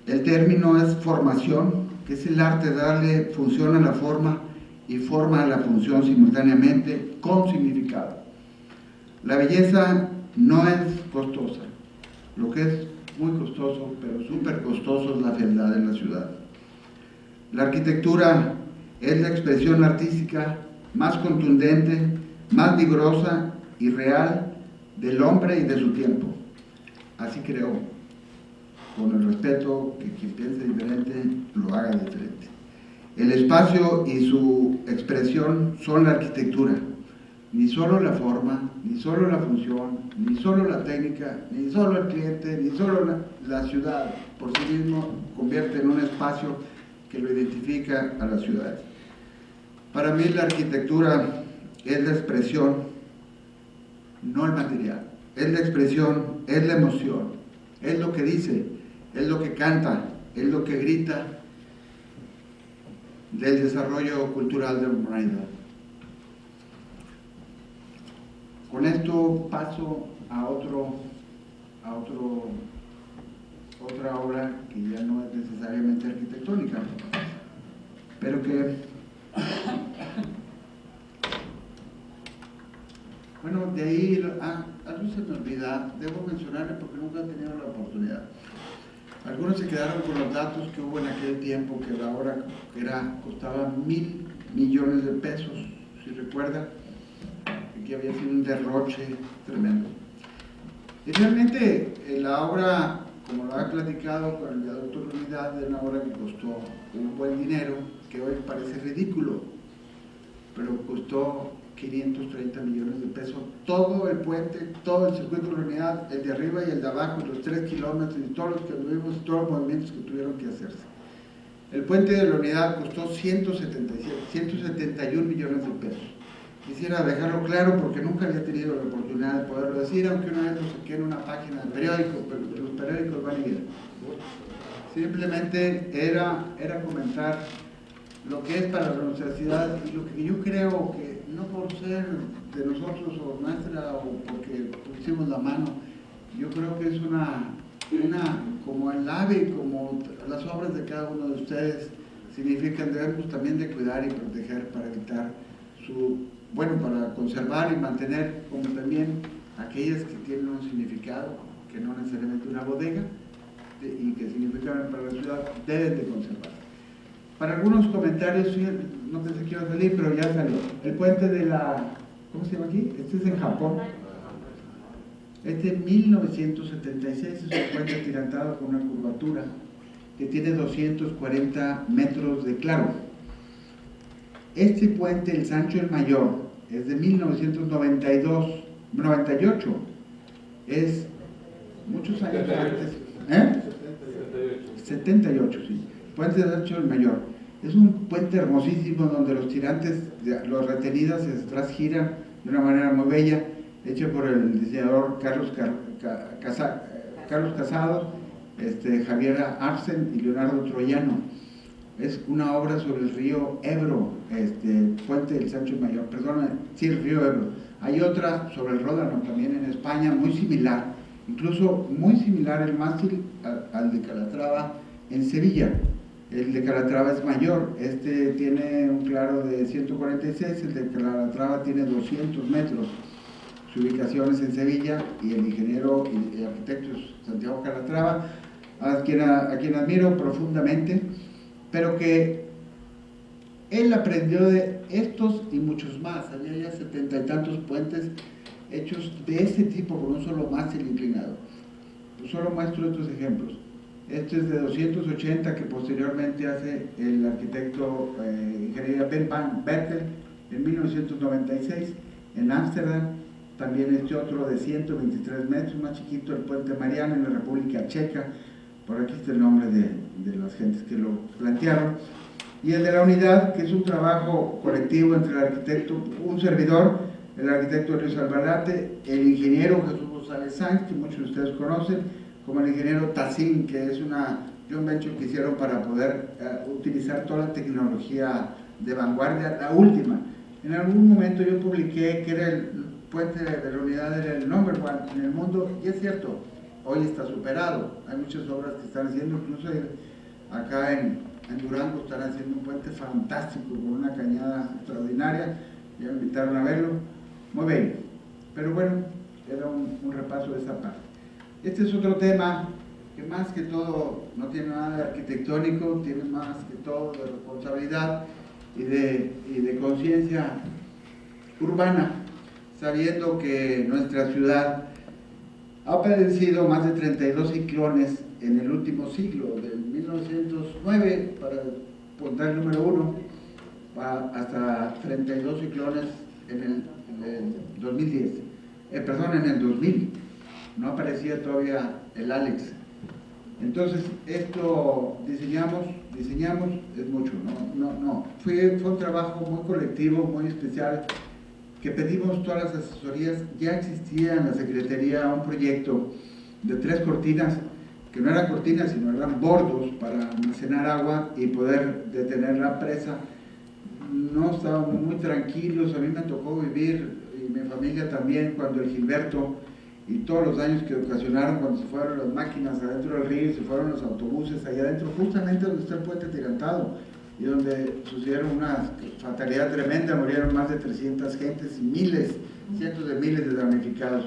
El término es formación, que es el arte de darle función a la forma y forma a la función simultáneamente con significado. La belleza no es costosa, lo que es muy costoso, pero súper costoso es la fealdad en la ciudad. La arquitectura es la expresión artística más contundente, más vigorosa y real del hombre y de su tiempo. Así creo, con el respeto que quien piense diferente lo haga diferente. El espacio y su expresión son la arquitectura, ni solo la forma, ni solo la función, ni solo la técnica, ni solo el cliente, ni solo la ciudad por sí mismo convierte en un espacio que lo identifica a la ciudad. Para mí la arquitectura es la expresión, no el material, es la expresión, es la emoción, es lo que dice, es lo que canta, es lo que grita del desarrollo cultural de la humanidad. Con esto paso a otra obra que ya no es necesariamente arquitectónica, pero que, bueno, de ahí, algo se me olvida, debo mencionarle porque nunca he tenido la oportunidad. Algunos se quedaron con los datos que hubo en aquel tiempo, que la obra costaba 1,000 millones de pesos, si recuerda, que había sido un derroche tremendo. Y realmente la obra, como lo ha platicado con el viaducto de la Unidad, es una obra que costó un buen dinero, que hoy parece ridículo, pero costó 530 millones de pesos, todo el puente, todo el circuito de la Unidad, el de arriba y el de abajo, los 3 kilómetros y todos los que tuvimos, todos los movimientos que tuvieron que hacerse. El puente de la Unidad costó 171 millones de pesos. Quisiera dejarlo claro porque nunca había tenido la oportunidad de poderlo decir, aunque una vez lo saqué en una página del periódico, pero los periódicos van y vienen. Simplemente era comentar lo que es para nuestra ciudad y lo que yo creo que, no por ser de nosotros o nuestra o porque pusimos la mano, yo creo que es una como el AVE, como las obras de cada uno de ustedes significan, debemos también de cuidar y proteger para evitar para conservar y mantener, como también aquellas que tienen un significado, que no necesariamente una bodega, y que significan para la ciudad, deben de conservar. Para algunos comentarios, no pensé que iba a salir, pero ya salió. El puente de ¿cómo se llama aquí? Este es en Japón. Este es 1976, es un puente atirantado con una curvatura que tiene 240 metros de claro. Este puente, el Sancho el Mayor, es de 1998, es muchos años antes, 78, sí. Puente de Sancho el Mayor. Es un puente hermosísimo donde los tirantes, los retenidos se transgiran de una manera muy bella, hecho por el diseñador Carlos Casado, Javier Arsen y Leonardo Troyano. Es una obra sobre el río Ebro, puente del Sancho Mayor, el río Ebro. Hay otra sobre el Ródano, también en España, muy similar, incluso muy similar el mástil al de Calatrava en Sevilla. El de Calatrava es mayor, tiene un claro de 146, el de Calatrava tiene 200 metros. Su ubicación es en Sevilla y el ingeniero y arquitecto es Santiago Calatrava, a quien admiro profundamente, pero que él aprendió de estos y muchos más. Había ya 70 y tantos puentes hechos de este tipo con un solo mástil inclinado. Pues solo muestro estos ejemplos. Este es de 280 que posteriormente hace el arquitecto ingeniero Ben van Berkel en 1996 en Ámsterdam. También otro de 123 metros, más chiquito, el puente Mariano en la República Checa. Por aquí está el nombre de las gentes que lo plantearon. Y el de la Unidad, que es un trabajo colectivo entre el arquitecto, un servidor, el arquitecto Luis Albarrate, el ingeniero Jesús González Sanz, que muchos de ustedes conocen, como el ingeniero Tacín, que es una joint venture que hicieron para poder utilizar toda la tecnología de vanguardia, la última. En algún momento yo publiqué que era el puente de la unidad, era el number one en el mundo, y es cierto, hoy está superado. Hay muchas obras que están haciendo, incluso acá en Durango están haciendo un puente fantástico con una cañada extraordinaria, ya me invitaron a verlo, muy bello. Pero bueno, era un repaso de esa parte. Este es otro tema que más que todo no tiene nada de arquitectónico, tiene más que todo de responsabilidad y de conciencia urbana, sabiendo que nuestra ciudad ha padecido más de 32 ciclones en el último siglo, del 1909, para contar el número 1, hasta 32 ciclones en el 2010, en el 2000, no aparecía todavía el Alex. Entonces, esto diseñamos, es mucho, fue un trabajo muy colectivo, muy especial, que pedimos todas las asesorías. Ya existía en la Secretaría un proyecto de 3 cortinas, que no eran cortinas, sino eran bordos para almacenar agua y poder detener la presa. No estábamos muy tranquilos, a mí me tocó vivir, y mi familia también, cuando el Gilberto y todos los daños que ocasionaron cuando se fueron las máquinas adentro del río, se fueron los autobuses allá adentro, justamente donde está el puente atirantado, y donde sucedieron una fatalidad tremenda, murieron más de 300 gentes y cientos de miles de damnificados,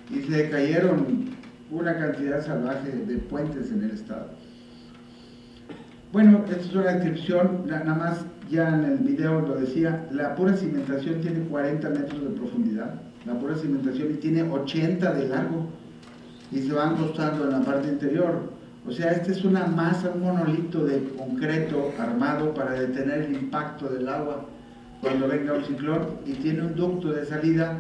y se cayeron una cantidad salvaje de puentes en el estado. Bueno, esta es una descripción, nada más, ya en el video lo decía, la pura cimentación tiene 40 metros de profundidad, la pura cimentación, y tiene 80 de largo, y se van costando en la parte interior. O sea, esta es una masa, un monolito de concreto armado para detener el impacto del agua cuando venga un ciclón, y tiene un ducto de salida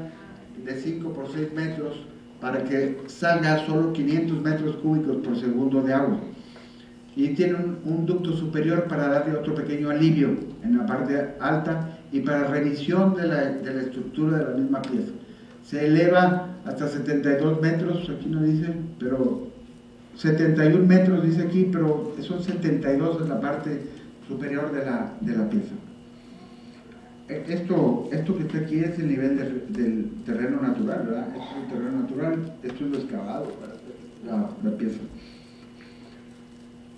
de 5 por 6 metros para que salga solo 500 metros cúbicos por segundo de agua. Y tiene un ducto superior para darle otro pequeño alivio en la parte alta y para revisión de la estructura de la misma pieza. Se eleva hasta 72 metros, aquí no dice, pero 71 metros dice aquí, pero son 72 en la parte superior de la pieza. Esto que está aquí es el nivel del terreno natural, ¿verdad? Esto es el terreno natural, esto es lo excavado para la pieza.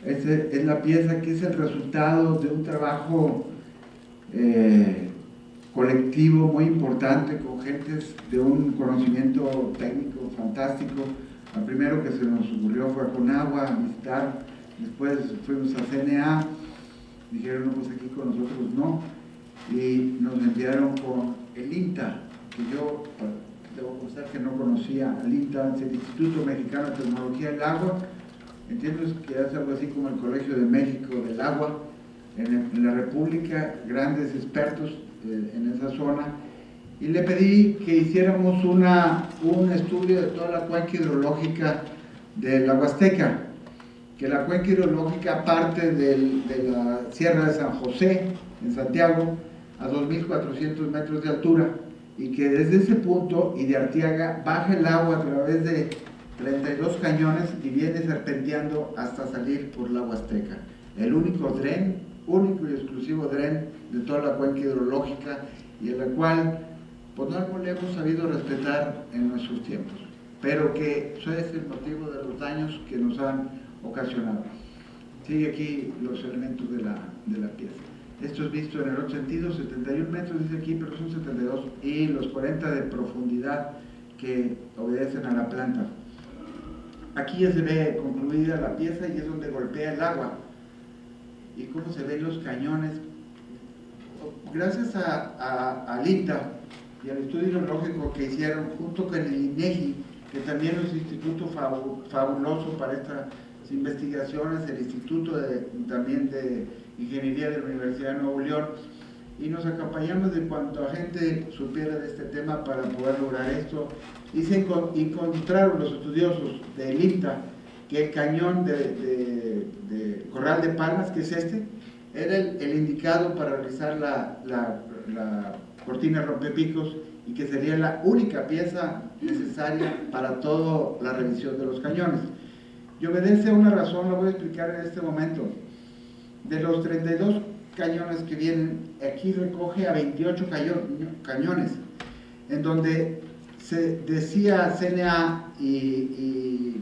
Esta es la pieza que es el resultado de un trabajo colectivo muy importante, con gentes de un conocimiento técnico fantástico. Lo primero que se nos ocurrió fue a Conagua a visitar, después fuimos a CNA, dijeron, no, pues aquí con nosotros no, y nos enviaron con el INTA, que yo debo confesar que no conocía. El INTA es el Instituto Mexicano de Tecnología del Agua, entiendo que es algo así como el Colegio de México del Agua, en la República, grandes expertos en esa zona, y le pedí que hiciéramos un estudio de toda la cuenca hidrológica de la Huasteca, que la cuenca hidrológica parte de la Sierra de San José, en Santiago, a 2.400 metros de altura, y que desde ese punto y de Arteaga baja el agua a través de 32 cañones y viene serpenteando hasta salir por la Huasteca. El único y exclusivo dren de toda la cuenca hidrológica, y en la cual pues no le hemos sabido respetar en nuestros tiempos, pero que eso es el motivo de los daños que nos han ocasionado. Sigue aquí los elementos de la pieza. Esto es visto en el otro sentido, 71 metros dice aquí, pero son 72, y los 40 de profundidad que obedecen a la planta. Aquí ya se ve concluida la pieza y es donde golpea el agua. Y cómo se ven los cañones. Gracias al INTA y al estudio hidrológico que hicieron junto con el INEGI, que también es un instituto fabuloso para estas investigaciones, el Instituto también de Ingeniería de la Universidad de Nuevo León, y nos acompañamos de cuanto a gente supiera de este tema para poder lograr esto, y encontraron los estudiosos del INTA que el cañón de Corral de Palmas, que es era el indicado para realizar la cortina rompepicos, y que sería la única pieza necesaria para toda la revisión de los cañones. y obedece a una razón, lo voy a explicar en este momento. De los 32 cañones que vienen, aquí recoge a 28 cañones, en donde se decía CNA y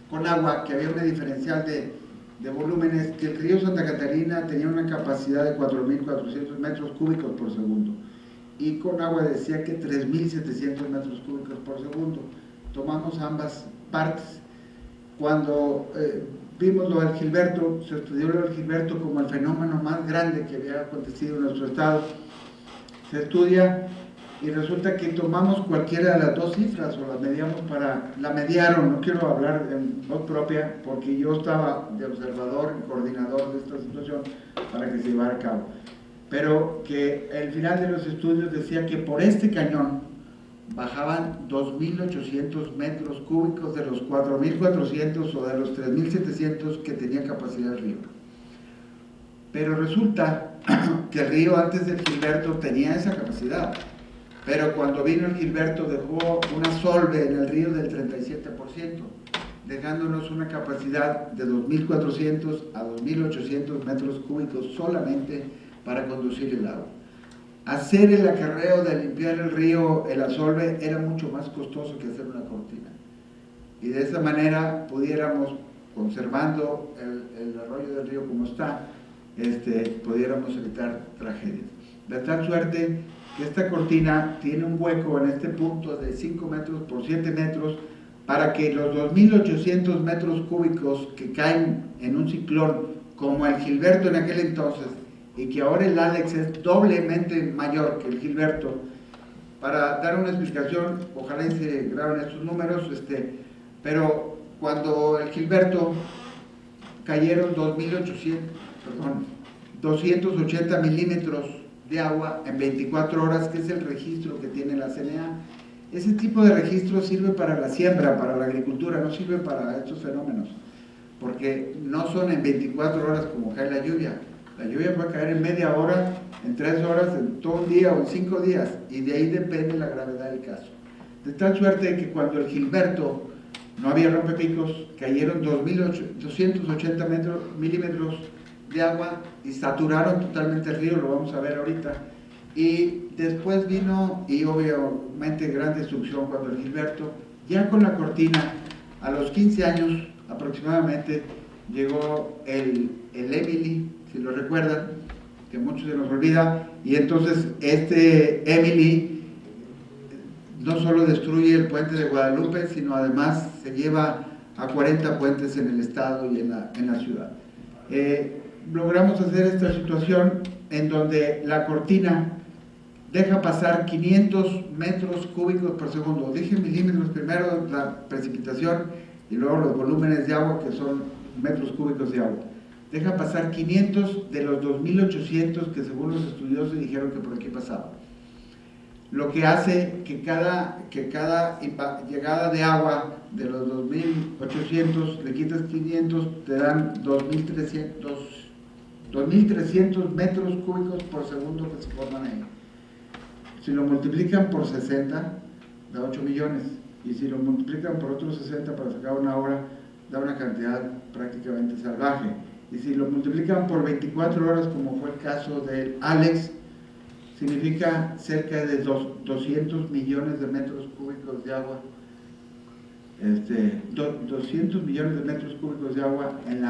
Conagua que había una diferencial de volúmenes, que el río Santa Catarina tenía una capacidad de 4.400 metros cúbicos por segundo, y Conagua decía que 3.700 metros cúbicos por segundo. Tomamos ambas partes. Cuando vimos lo del Gilberto, se estudió lo del Gilberto como el fenómeno más grande que había acontecido en nuestro estado. Se estudia y resulta que tomamos cualquiera de las dos cifras o las mediamos la mediaron, no quiero hablar en voz propia porque yo estaba de observador y coordinador de esta situación para que se llevara a cabo, pero que el final de los estudios decía que por este cañón bajaban 2.800 metros cúbicos de los 4.400 o de los 3.700 que tenía capacidad el río. Pero resulta que el río antes del Gilberto tenía esa capacidad, pero cuando vino el Gilberto dejó una solve en el río del 37%, dejándonos una capacidad de 2.400 a 2.800 metros cúbicos solamente para conducir el agua. Hacer el acarreo de limpiar el río, el asolve, era mucho más costoso que hacer una cortina. Y de esa manera pudiéramos, conservando el arroyo del río como está, pudiéramos evitar tragedias. De tal suerte que esta cortina tiene un hueco en este punto de 5 metros por 7 metros para que los 2.800 metros cúbicos que caen en un ciclón, como el Gilberto en aquel entonces, y que ahora el Alex es doblemente mayor que el Gilberto, para dar una explicación, ojalá y se graben estos números, pero cuando el Gilberto cayeron 280 milímetros de agua en 24 horas, que es el registro que tiene la CNA. Ese tipo de registro sirve para la siembra, para la agricultura, no sirve para estos fenómenos, porque no son en 24 horas como cae la lluvia. La lluvia puede caer en media hora, en 3 horas, en todo un día o en 5 días, y de ahí depende la gravedad del caso. De tal suerte que cuando el Gilberto no había rompepicos, cayeron 280 milímetros de agua y saturaron totalmente el río, lo vamos a ver ahorita. Y después vino, y obviamente gran destrucción cuando el Gilberto, ya con la cortina, a los 15 años aproximadamente, llegó el Emily, si lo recuerdan, que muchos se nos olvida, y entonces Emily no solo destruye el puente de Guadalupe, sino además se lleva a 40 puentes en el estado y en la ciudad. Logramos hacer esta situación en donde la cortina deja pasar 500 metros cúbicos por segundo. Dije milímetros primero, la precipitación, y luego los volúmenes de agua, que son metros cúbicos de agua. Deja pasar 500 de los 2.800 que según los estudiosos dijeron que por aquí pasaba. Lo que hace que cada llegada de agua de los 2.800 le quitas 500, te dan 2.300 metros cúbicos por segundo que se forman ahí. Si lo multiplican por 60, da 8 millones. Y si lo multiplican por otros 60 para sacar una hora, da una cantidad prácticamente salvaje. Y si lo multiplican por 24 horas, como fue el caso del Alex, significa cerca de 200 millones de metros cúbicos de agua. 200 millones de metros cúbicos de agua en el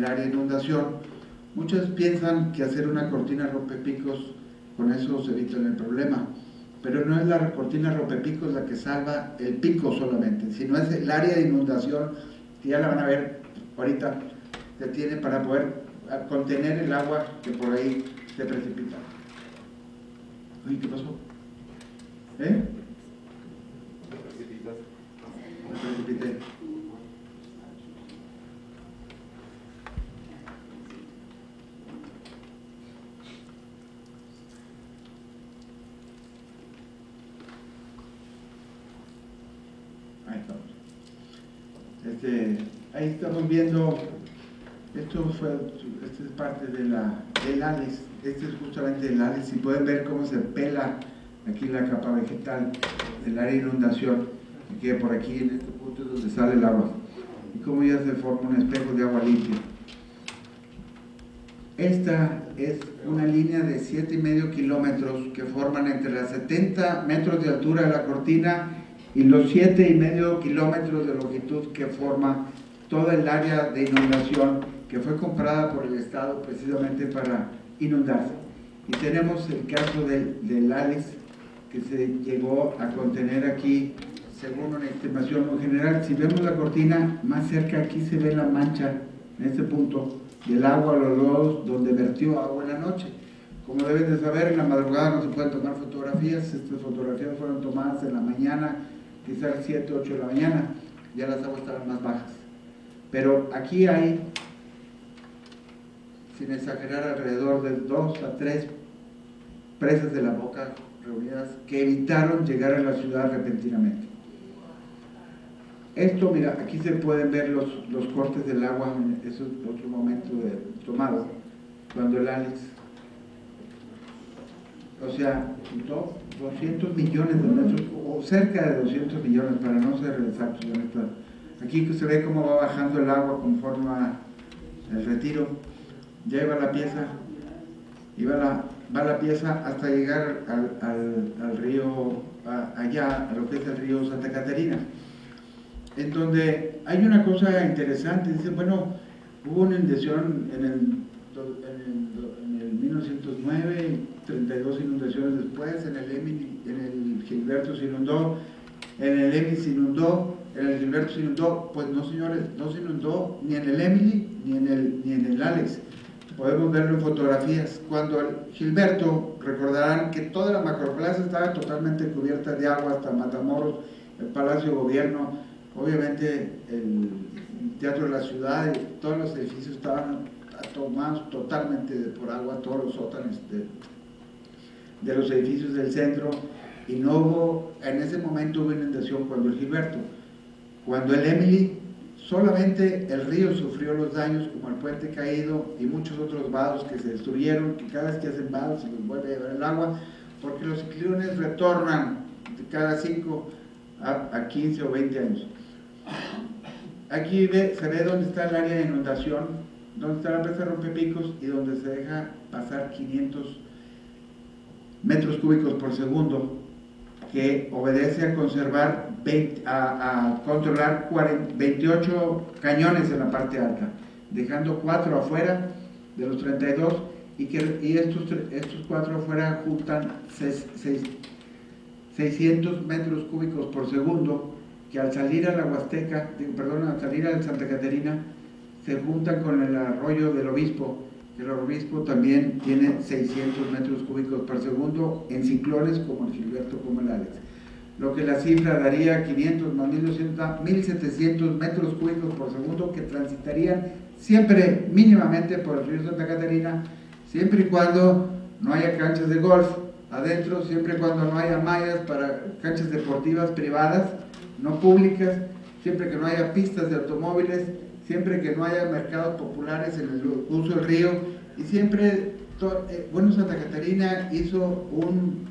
área de inundación. Muchos piensan que hacer una cortina rompepicos, con eso se evitan el problema, pero no es la cortina rompepicos la que salva el pico solamente, sino es el área de inundación, que ya la van a ver ahorita, que tiene para poder contener el agua que por ahí se precipita. Uy, ¿qué pasó? Me precipité. Ahí estamos. Ahí estamos viendo, esta es parte del ALES, este es justamente el ALES, y pueden ver cómo se pela aquí la capa vegetal del área de inundación, que queda por aquí en este punto es donde sale el agua. y cómo ya se forma un espejo de agua limpia. Esta es una línea de 7,5 kilómetros que forman entre las 70 metros de altura de la cortina y los 7,5 kilómetros de longitud que forma toda el área de inundación que fue comprada por el Estado precisamente para inundarse. Y tenemos el caso del Alex, que se llegó a contener aquí, según una estimación muy general. Si vemos la cortina más cerca, aquí se ve la mancha, en este punto, del agua, los lodos, donde vertió agua en la noche. Como deben de saber, en la madrugada no se pueden tomar fotografías. Estas fotografías fueron tomadas en la mañana, quizás 7, 8 de la mañana, ya las aguas estaban más bajas. Pero aquí hay, sin exagerar, alrededor de 2 a 3 presas de la Boca reunidas que evitaron llegar a la ciudad repentinamente. Esto, mira, aquí se pueden ver los cortes del agua, eso es otro momento tomado, cuando el Alex, o sea, juntó 200 millones de metros, o cerca de 200 millones, para no ser exactos. Aquí se ve cómo va bajando el agua conforme el retiro, ya iba la pieza, va la pieza hasta llegar al río, allá, a lo que es el río Santa Catarina, en donde hay una cosa interesante. Dicen, bueno, hubo una inundación en el 1909, 32 inundaciones después, en el Gilberto se inundó, en el Emily se inundó, en el Gilberto se inundó. Pues no, señores, no se inundó ni en el Emily ni en el Alex. Podemos verlo en fotografías. Cuando el Gilberto, recordarán que toda la macroplaza estaba totalmente cubierta de agua, hasta Matamoros, el Palacio de Gobierno, obviamente el Teatro de la Ciudad, y todos los edificios estaban tomados totalmente por agua, todos los sótanos de los edificios del centro, y no hubo, en ese momento hubo inundación cuando el Gilberto. Cuando el Emily, solamente el río sufrió los daños, como el puente caído y muchos otros vados que se destruyeron, que cada vez que hacen vados se los vuelve a llevar el agua, porque los ciclones retornan de cada 5 a 15 o 20 años. Aquí se ve dónde está el área de inundación, dónde está la presa Rompepicos y donde se deja pasar 500 metros cúbicos por segundo, que obedece a conservar, a controlar 28 cañones en la parte alta, dejando 4 afuera de los 32, y estos 4 afuera juntan 600 metros cúbicos por segundo, que al salir a la Huasteca, al salir a Santa Catarina, se juntan con el arroyo del Obispo. El Obispo también tiene 600 metros cúbicos por segundo en ciclones como el Gilberto, como el Alex. Lo que la cifra daría 500 más 1200, 1700 metros cúbicos por segundo que transitarían siempre mínimamente por el río Santa Catarina, siempre y cuando no haya canchas de golf adentro, siempre y cuando no haya mallas para canchas deportivas privadas, no públicas, siempre que no haya pistas de automóviles, siempre que no haya mercados populares en el uso del río, y siempre, bueno, Santa Catarina hizo un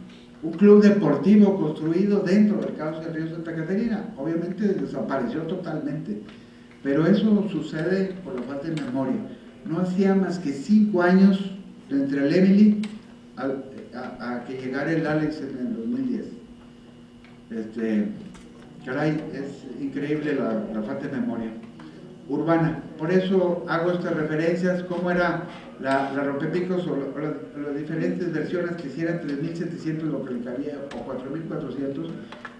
club deportivo construido dentro del cauce del río Santa Catarina. Obviamente desapareció totalmente, pero eso sucede por la falta de memoria. No hacía más que 5 años entre el Emily a que llegara el Alex en el 2010. Caray, es increíble la falta de memoria urbana. Por eso hago estas referencias, cómo era la Rompepicos, o las diferentes versiones, que si eran 3.700 lo que le cabía, o 4.400,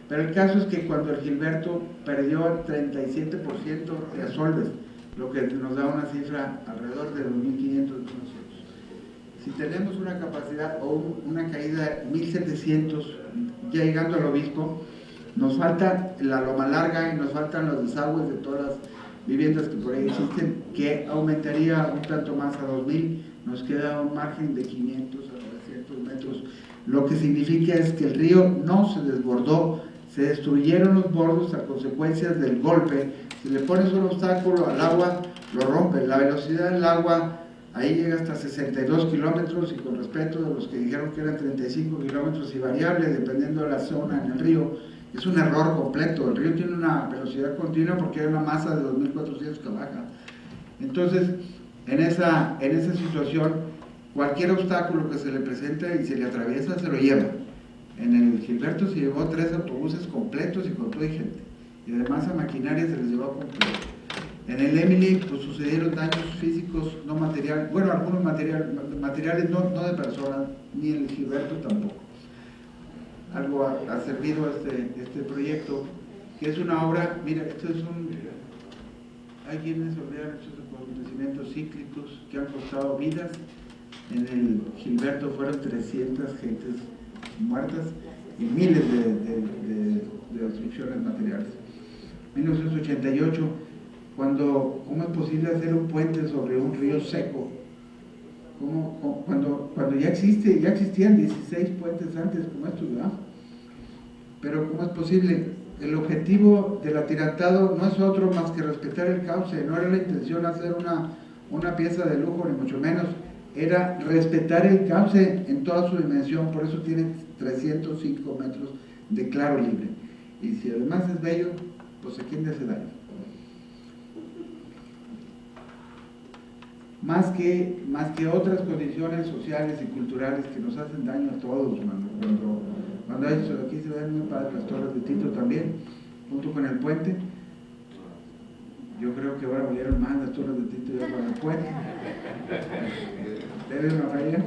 pero el caso es que cuando el Gilberto perdió el 37% de asolves, lo que nos da una cifra alrededor de 2.500 nosotros. Si tenemos una capacidad o una caída de 1.700, ya llegando al Obispo, nos falta la Loma Larga y nos faltan los desagües de todas las viviendas que por ahí existen, que aumentaría un tanto más a 2.000, nos queda un margen de 500 a 900 metros, lo que significa es que el río no se desbordó, se destruyeron los bordos a consecuencias del golpe. Si le pones un obstáculo al agua, lo rompe. La velocidad del agua ahí llega hasta 62 kilómetros, y con respeto de los que dijeron que eran 35 kilómetros y variable, dependiendo de la zona en el río, Es un error completo. El río tiene una velocidad continua porque hay una masa de 2.400 que baja. Entonces, en esa situación, cualquier obstáculo que se le presenta y se le atraviesa, se lo lleva. En el Gilberto se llevó 3 autobuses completos y con todo y gente. Y además a maquinaria se les llevó completo. En el Emily, pues sucedieron daños físicos, no materiales, bueno, algunos materiales no de personas, ni en el Gilberto tampoco. Algo ha servido este proyecto, que es una obra, mira, esto es hay quienes olvidan estos acontecimientos cíclicos que han costado vidas. En el Gilberto fueron 300 gentes muertas y miles de destrucciones materiales. 1988, ¿cómo es posible hacer un puente sobre un río seco? Cuando ya existían 16 puentes antes como estos, ¿verdad? Pero ¿cómo es posible? El objetivo del atirantado no es otro más que respetar el cauce. No era la intención hacer una pieza de lujo, ni mucho menos. Era respetar el cauce en toda su dimensión. Por eso tiene 305 metros de claro libre. Y si además es bello, pues ¿a quién le hace daño? Más que otras condiciones sociales y culturales que nos hacen daño a todos, mano. Cuando hay eso, aquí se ven muy padres las torres de Tito también, junto con el puente. Yo creo que ahora valieron más las torres de Tito ya con el puente. Debe una falla.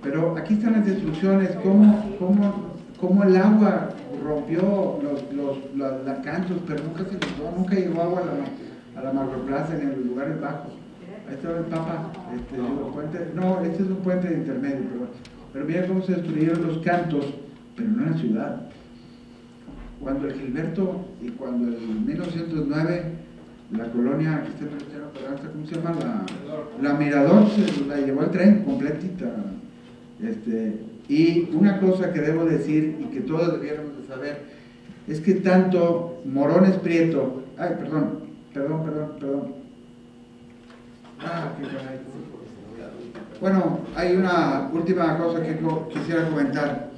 Pero aquí están las destrucciones, cómo el agua rompió los cantos, pero nunca llegó agua a la macroplaza ni en los lugares bajos. Ahí estaba el Papa, puente, no, este es un puente de intermedio, pero mira cómo se destruyeron los cantos, pero no en la ciudad. Cuando el Gilberto y cuando en 1909 la colonia Cristiana Esperanza, ¿cómo se llama? La Mirador se la llevó el tren completita. Y una cosa que debo decir y que todos debiéramos de saber es que tanto Morones Prieto, perdón. Qué caray. Bueno, hay una última cosa que quisiera comentar,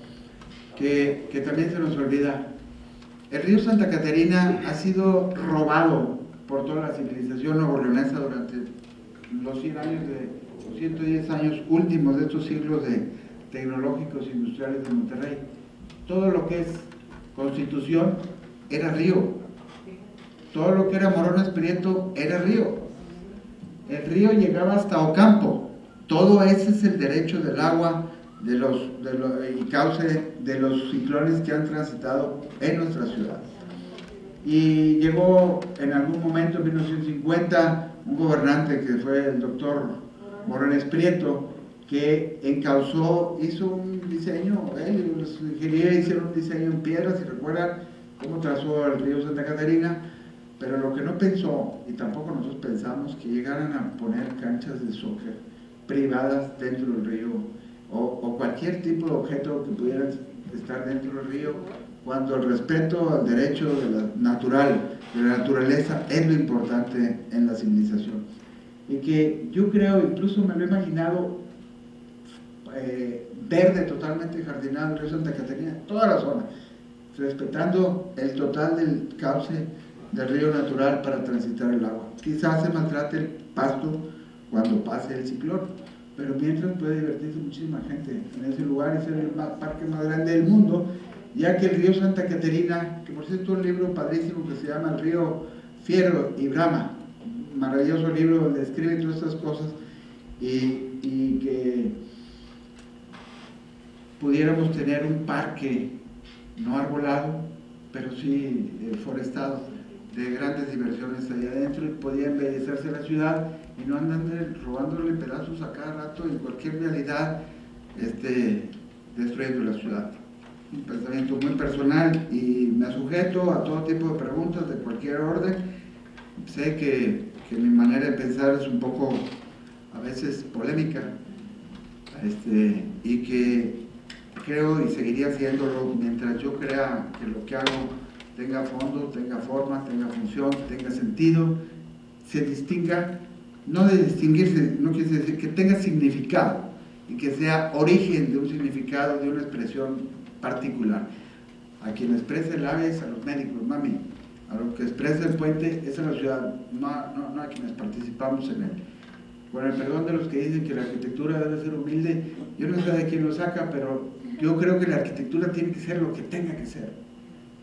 que también se nos olvida. El río Santa Catarina ha sido robado por toda la civilización nuevoleonesa durante los 110 años últimos de estos siglos tecnológicos e industriales de Monterrey. Todo lo que es Constitución era río. Todo lo que era Morones Prieto era río. El río llegaba hasta Ocampo. Todo ese es el derecho del agua y cauce de los ciclones que han transitado en nuestra ciudad. Y llegó en algún momento, en 1950, un gobernante que fue el doctor Morones Prieto, que hizo un diseño, los ingenieros hicieron un diseño en piedra, si recuerdan cómo trazó el río Santa Catarina. Pero lo que no pensó, y tampoco nosotros pensamos, que llegaran a poner canchas de soccer privadas dentro del río, o cualquier tipo de objeto que pudiera estar dentro del río, cuando el respeto al derecho de la naturaleza es lo importante en la civilización. Y que yo creo, incluso me lo he imaginado, verde, totalmente jardinado el río Santa Catarina, toda la zona, respetando el total del cauce del río natural para transitar el agua. Quizás se maltrate el pasto cuando pase el ciclón, pero mientras puede divertirse muchísima gente en ese lugar. Es el parque más grande del mundo, ya que el río Santa Catarina, que por cierto un libro padrísimo que se llama El río Fiero y Brama, maravilloso libro donde describe todas estas cosas, y que pudiéramos tener un parque no arbolado, pero sí forestado, de grandes diversiones allá adentro, y podía embellecerse la ciudad y no andan robándole pedazos a cada rato en cualquier realidad, destruyendo la ciudad. Un pensamiento muy personal y me sujeto a todo tipo de preguntas de cualquier orden. Sé que mi manera de pensar es un poco a veces polémica, y que creo y seguiría haciéndolo mientras yo crea que lo que hago tenga fondo, tenga forma, tenga función, tenga sentido, se distinga. No de distinguirse, no quiere decir que tenga significado y que sea origen de un significado, de una expresión particular. A quien expresa el AVE es a los médicos, mami. A lo que expresa el puente es a la ciudad, no a quienes participamos en él. Con el perdón de los que dicen que la arquitectura debe ser humilde, yo no sé de quién lo saca, pero yo creo que la arquitectura tiene que ser lo que tenga que ser.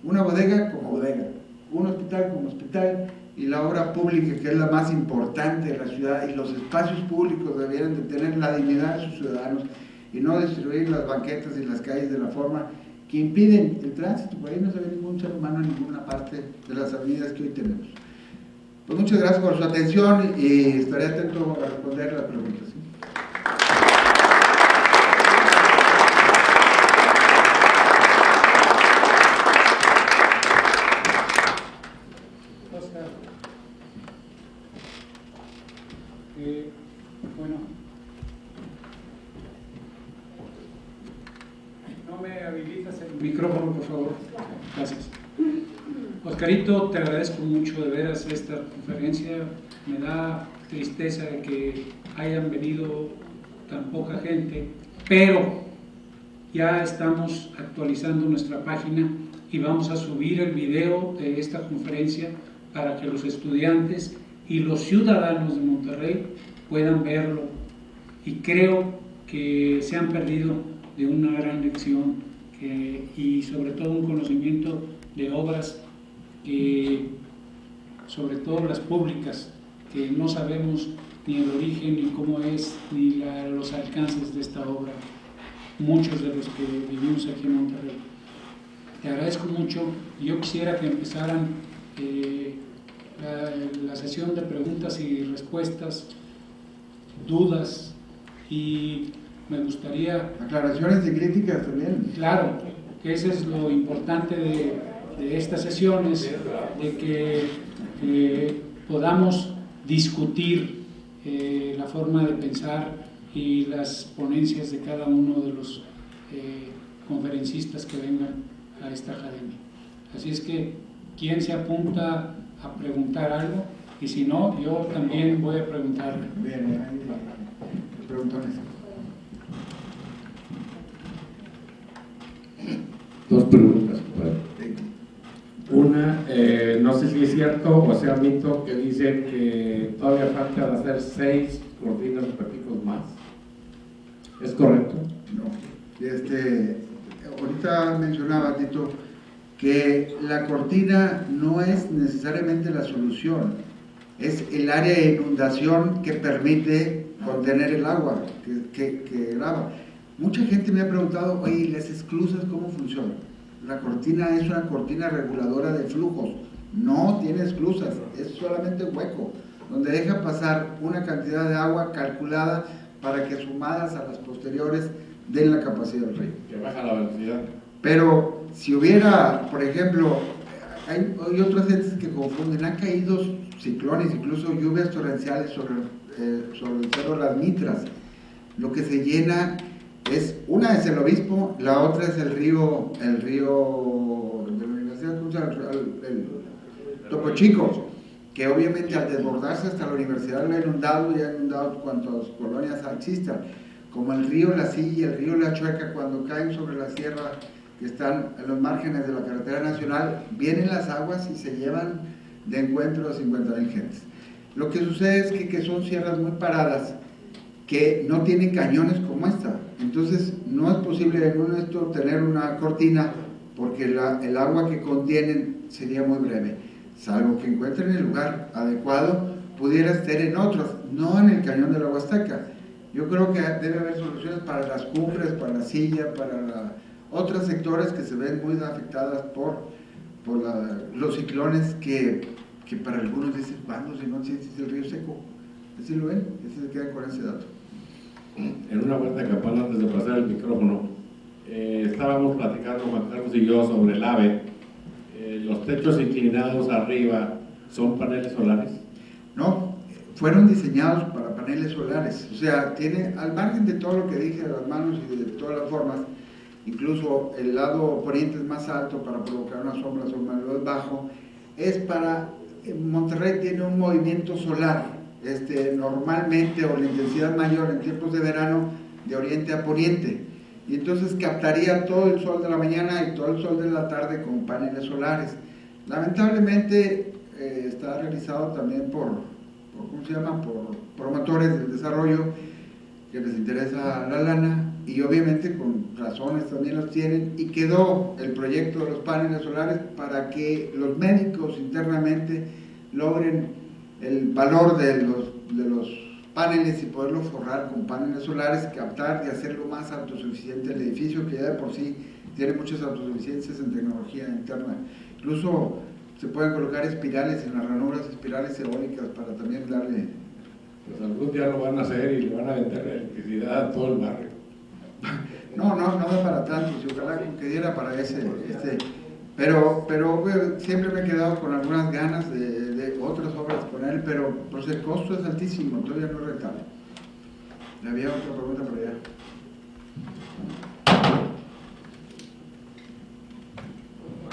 Una bodega como bodega, un hospital como hospital, y la obra pública, que es la más importante de la ciudad, y los espacios públicos debieran de tener la dignidad de sus ciudadanos y no destruir las banquetas y las calles de la forma que impiden el tránsito. Por ahí no se ve ningún ser humano en ninguna parte de las avenidas que hoy tenemos. Pues muchas gracias por su atención y estaré atento a responder las preguntas. Bueno, no me habilitas el micrófono, por favor. Gracias. Oscarito, te agradezco mucho de veras esta conferencia. Me da tristeza de que hayan venido tan poca gente, pero ya estamos actualizando nuestra página y vamos a subir el video de esta conferencia para que los estudiantes y los ciudadanos de Monterrey puedan verlo, y creo que se han perdido de una gran lección y sobre todo un conocimiento de obras que, sobre todo las públicas, que no sabemos ni el origen, ni cómo es, ni los alcances de esta obra, muchos de los que vivimos aquí en Monterrey. Te agradezco mucho. Yo quisiera que empezaran la sesión de preguntas y respuestas, dudas, y me gustaría... Aclaraciones y críticas también. Claro, que eso es lo importante de estas sesiones, de que podamos discutir la forma de pensar y las ponencias de cada uno de los conferencistas que vengan a esta academia. Así es que, ¿quién se apunta a preguntar algo? Y si no, yo también voy a preguntarle. Bien, preguntones. Dos preguntas, compadre. Una, no sé si es cierto o sea mito que dicen que todavía falta de hacer 6 cortinas de picos más. ¿Es correcto? No. Ahorita mencionaba, Tito, que la cortina no es necesariamente la solución, es el área de inundación que permite contener el agua que grava. Mucha gente me ha preguntado, oye, ¿las esclusas cómo funcionan? La cortina es una cortina reguladora de flujos, no tiene esclusas, es solamente hueco, donde deja pasar una cantidad de agua calculada para que, sumadas a las posteriores, den la capacidad del río. Que baja la velocidad. Pero si hubiera, por ejemplo, hay otras gentes que confunden, han caído ciclones, incluso lluvias torrenciales sobre el cerro Las Mitras. Lo que se llena es, una es el Obispo, la otra es el río de la Universidad, el Topo Chico, que obviamente al desbordarse hasta la universidad lo ha inundado y ha inundado cuantas colonias existan, como el río La Silla y el río La Chueca, cuando caen sobre la sierra que están en los márgenes de la carretera nacional, vienen las aguas y se llevan de encuentro a 50,000 gentes. Lo que sucede es que son sierras muy paradas, que no tienen cañones como esta, entonces no es posible en esto tener una cortina, porque el agua que contienen sería muy breve, salvo que encuentren el lugar adecuado, pudiera estar en otros, no en el cañón de la Huasteca. Yo creo que debe haber soluciones para las cumbres, para la Silla, para otros sectores que se ven muy afectadas por los ciclones que para algunos dicen, ¿cuándo? Si no, si es el río seco. ¿Así lo ven? Así se quedan con ese dato. En una vuelta campal, antes de pasar el micrófono, estábamos platicando Juan Carlos y yo sobre el AVE. ¿Los techos inclinados arriba son paneles solares? No, fueron diseñados para paneles solares. O sea, tiene, al margen de todo lo que dije de las manos y de todas las formas, incluso el lado poniente es más alto para provocar una sombra sobre un lado bajo, es para... Monterrey tiene un movimiento solar, normalmente, o la intensidad mayor en tiempos de verano, de oriente a poniente. y entonces captaría todo el sol de la mañana y todo el sol de la tarde con paneles solares. Lamentablemente está realizado también por ¿cómo se llama?, por promotores del desarrollo que les interesa la lana, y obviamente con razones también los tienen, y quedó el proyecto de los paneles solares para que los médicos internamente logren el valor de los paneles y poderlo forrar con paneles solares, captar y hacerlo más autosuficiente el edificio, que ya de por sí tiene muchas autosuficiencias en tecnología interna. Incluso se pueden colocar espirales en las ranuras, espirales eólicas, para también darle... Pues algún día lo van a hacer y le van a vender electricidad a todo el barrio. No da para tanto, si ojalá que diera para pero bueno, siempre me he quedado con algunas ganas de otras obras con él, pero pues el costo es altísimo, todavía no es rentable. Había otra pregunta por allá.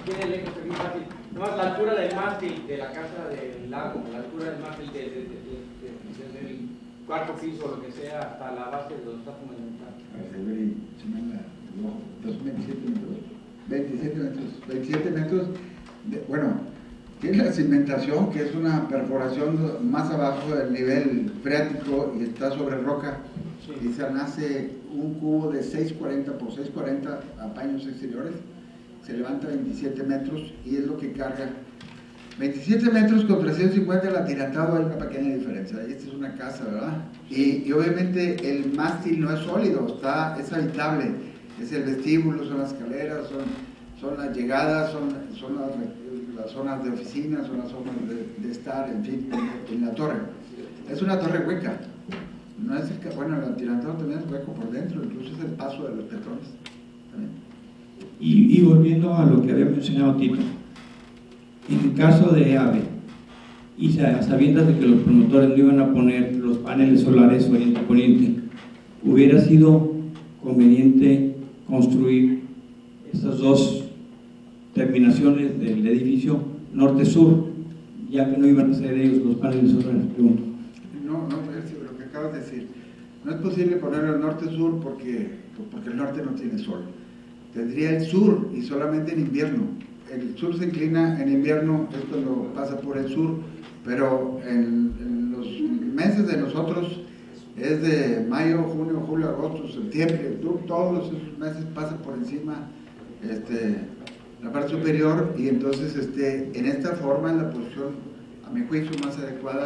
Tiene lejos, es muy fácil. No, la altura del mástil de la casa del lago, la altura del mástil desde el cuarto piso o lo que sea hasta la base de donde está fundamental. 27 metros, bueno, tiene la cimentación, que es una perforación más abajo del nivel freático y está sobre roca, sí. Y se nace un cubo de 640 por 640 a paños exteriores, se levanta 27 metros y es lo que carga. 27 metros con 350 el atirantado, hay una pequeña diferencia. Esta es una casa, ¿verdad? Y obviamente el mástil no es sólido, es habitable. Es el vestíbulo, son las escaleras, son las llegadas, son las zonas de oficina, son las zonas de estar, en fin, en la torre. Es una torre hueca. No es bueno, el atirantado también es hueco por dentro, incluso es el paso de los peatones. Y volviendo a lo que había mencionado Tito, en el caso de AVE, y a sabiendas de que los promotores no iban a poner los paneles solares oriente-poniente, hubiera sido conveniente construir estas dos terminaciones del edificio norte-sur, ya que no iban a ser ellos los paneles solares, pregunto. No, es lo que acabas de decir. No es posible ponerlo norte-sur porque el norte no tiene sol. Tendría el sur y solamente en invierno. El sur se inclina en invierno, es cuando pasa por el sur, pero en los meses de nosotros es de mayo, junio, julio, agosto, septiembre, todos esos meses pasa por encima la parte superior, y entonces en esta forma es la posición, a mi juicio, más adecuada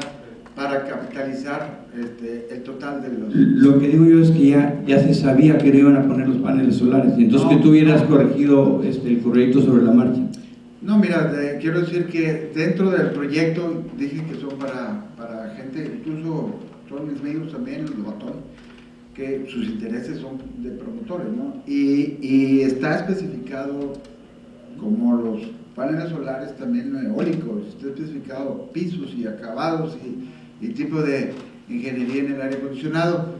para capitalizar el total de los... Lo que digo yo es que ya se sabía que no iban a poner los paneles solares, y entonces que tú hubieras corregido el proyecto sobre la marcha. No, mira, quiero decir que dentro del proyecto dije que son para gente, incluso son mis amigos también, los Batón, que sus intereses son de promotores, ¿no? Y está especificado como los paneles solares también eólicos, está especificado pisos y acabados y tipo de ingeniería en el aire acondicionado.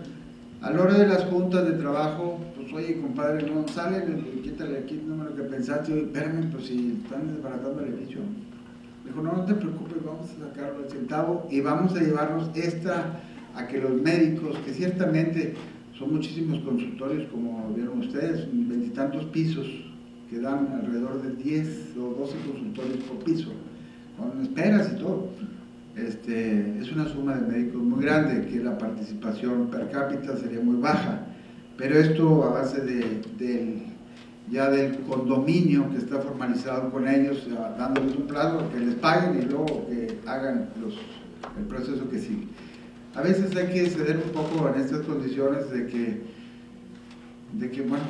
A la hora de las juntas de trabajo, pues oye, compadre, no sale, quítale aquí el número que pensaste, oye, espérame, pues si están desbaratando el edificio. Dijo, no te preocupes, vamos a sacarlo al centavo y vamos a llevarnos a que los médicos, que ciertamente son muchísimos consultorios, como vieron ustedes, 20 y tantos pisos, que dan alrededor de 10 o 12 consultorios por piso, con esperas y todo. Es una suma de médicos muy grande, que la participación per cápita sería muy baja, pero esto a base ya del condominio que está formalizado con ellos, dándoles un plazo, que les paguen y luego que hagan el proceso que sigue. A veces hay que ceder un poco en estas condiciones de que bueno,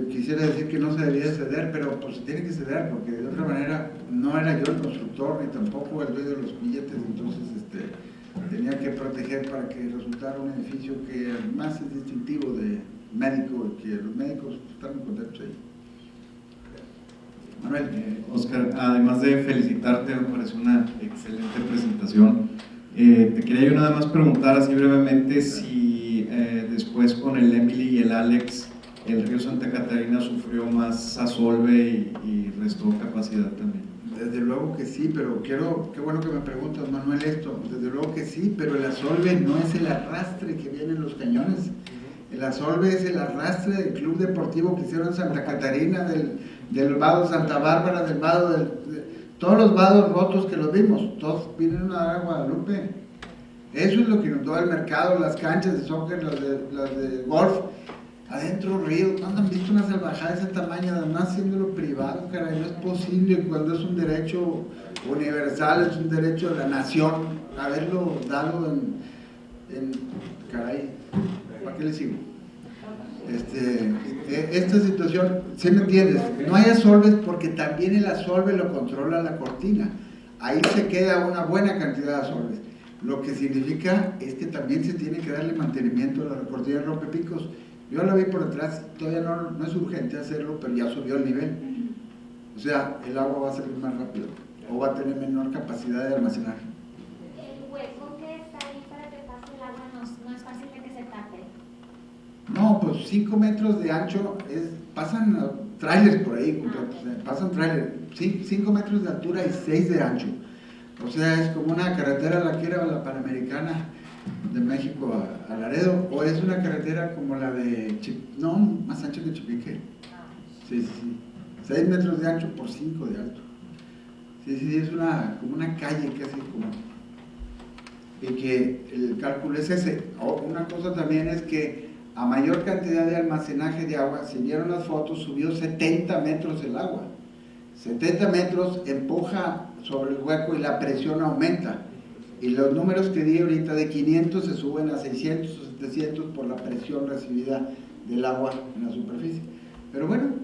quisiera decir que no se debía ceder, pero pues se tiene que ceder, porque de otra manera no era yo el constructor ni tampoco el dueño de los billetes, entonces tenía que proteger para que resultara un edificio que además es distintivo de médico, y que los médicos están muy contentos ahí. Manuel. Oscar, además de felicitarte, me parece una excelente presentación. Te quería yo nada más preguntar así brevemente si después con el Emily y el Alex el río Santa Catarina sufrió más asolve y restó capacidad también. Desde luego que sí, pero qué bueno que me preguntas, Manuel, esto. Desde luego que sí, pero el asolve no es el arrastre que viene en los cañones. El asolve es el arrastre del club deportivo que hicieron en Santa Catarina, del vado Santa Bárbara, del vado todos los vados rotos que los vimos, todos vinieron a dar a Guadalupe. Eso es lo que inundó el mercado, las canchas de soccer, las de golf, adentro ríos. ¿No han visto una salvajada de ese tamaño? Además, haciéndolo privado, caray, no es posible cuando es un derecho universal, es un derecho de la nación, haberlo dado caray, ¿para qué le sigo? Esta situación, ¿sí me entiendes? No hay asolves porque también el asolve lo controla la cortina. Ahí se queda una buena cantidad de asolves. Lo que significa es que también se tiene que darle mantenimiento a la cortina de rompepicos. Yo la vi por detrás, todavía no es urgente hacerlo, pero ya subió el nivel. O sea, el agua va a salir más rápido o va a tener menor capacidad de almacenaje. El hueco que está ahí para que pase el agua no es fácil de que se tape. No, pues 5 metros de ancho, pasan trailers por ahí, pasan trailers, 5 metros de altura y 6 de ancho. O sea, es como una carretera, la que era la Panamericana de México a Laredo, o es una carretera como la de no, más ancho que Chipique. Sí. 6 metros de ancho por 5 de alto. Sí, es como una calle casi como. Y que el cálculo es ese. Una cosa también es que a mayor cantidad de almacenaje de agua, si vieron las fotos, subió 70 metros el agua. 70 metros empuja sobre el hueco y la presión aumenta. Y los números que di ahorita de 500 se suben a 600 o 700 por la presión recibida del agua en la superficie. Pero bueno,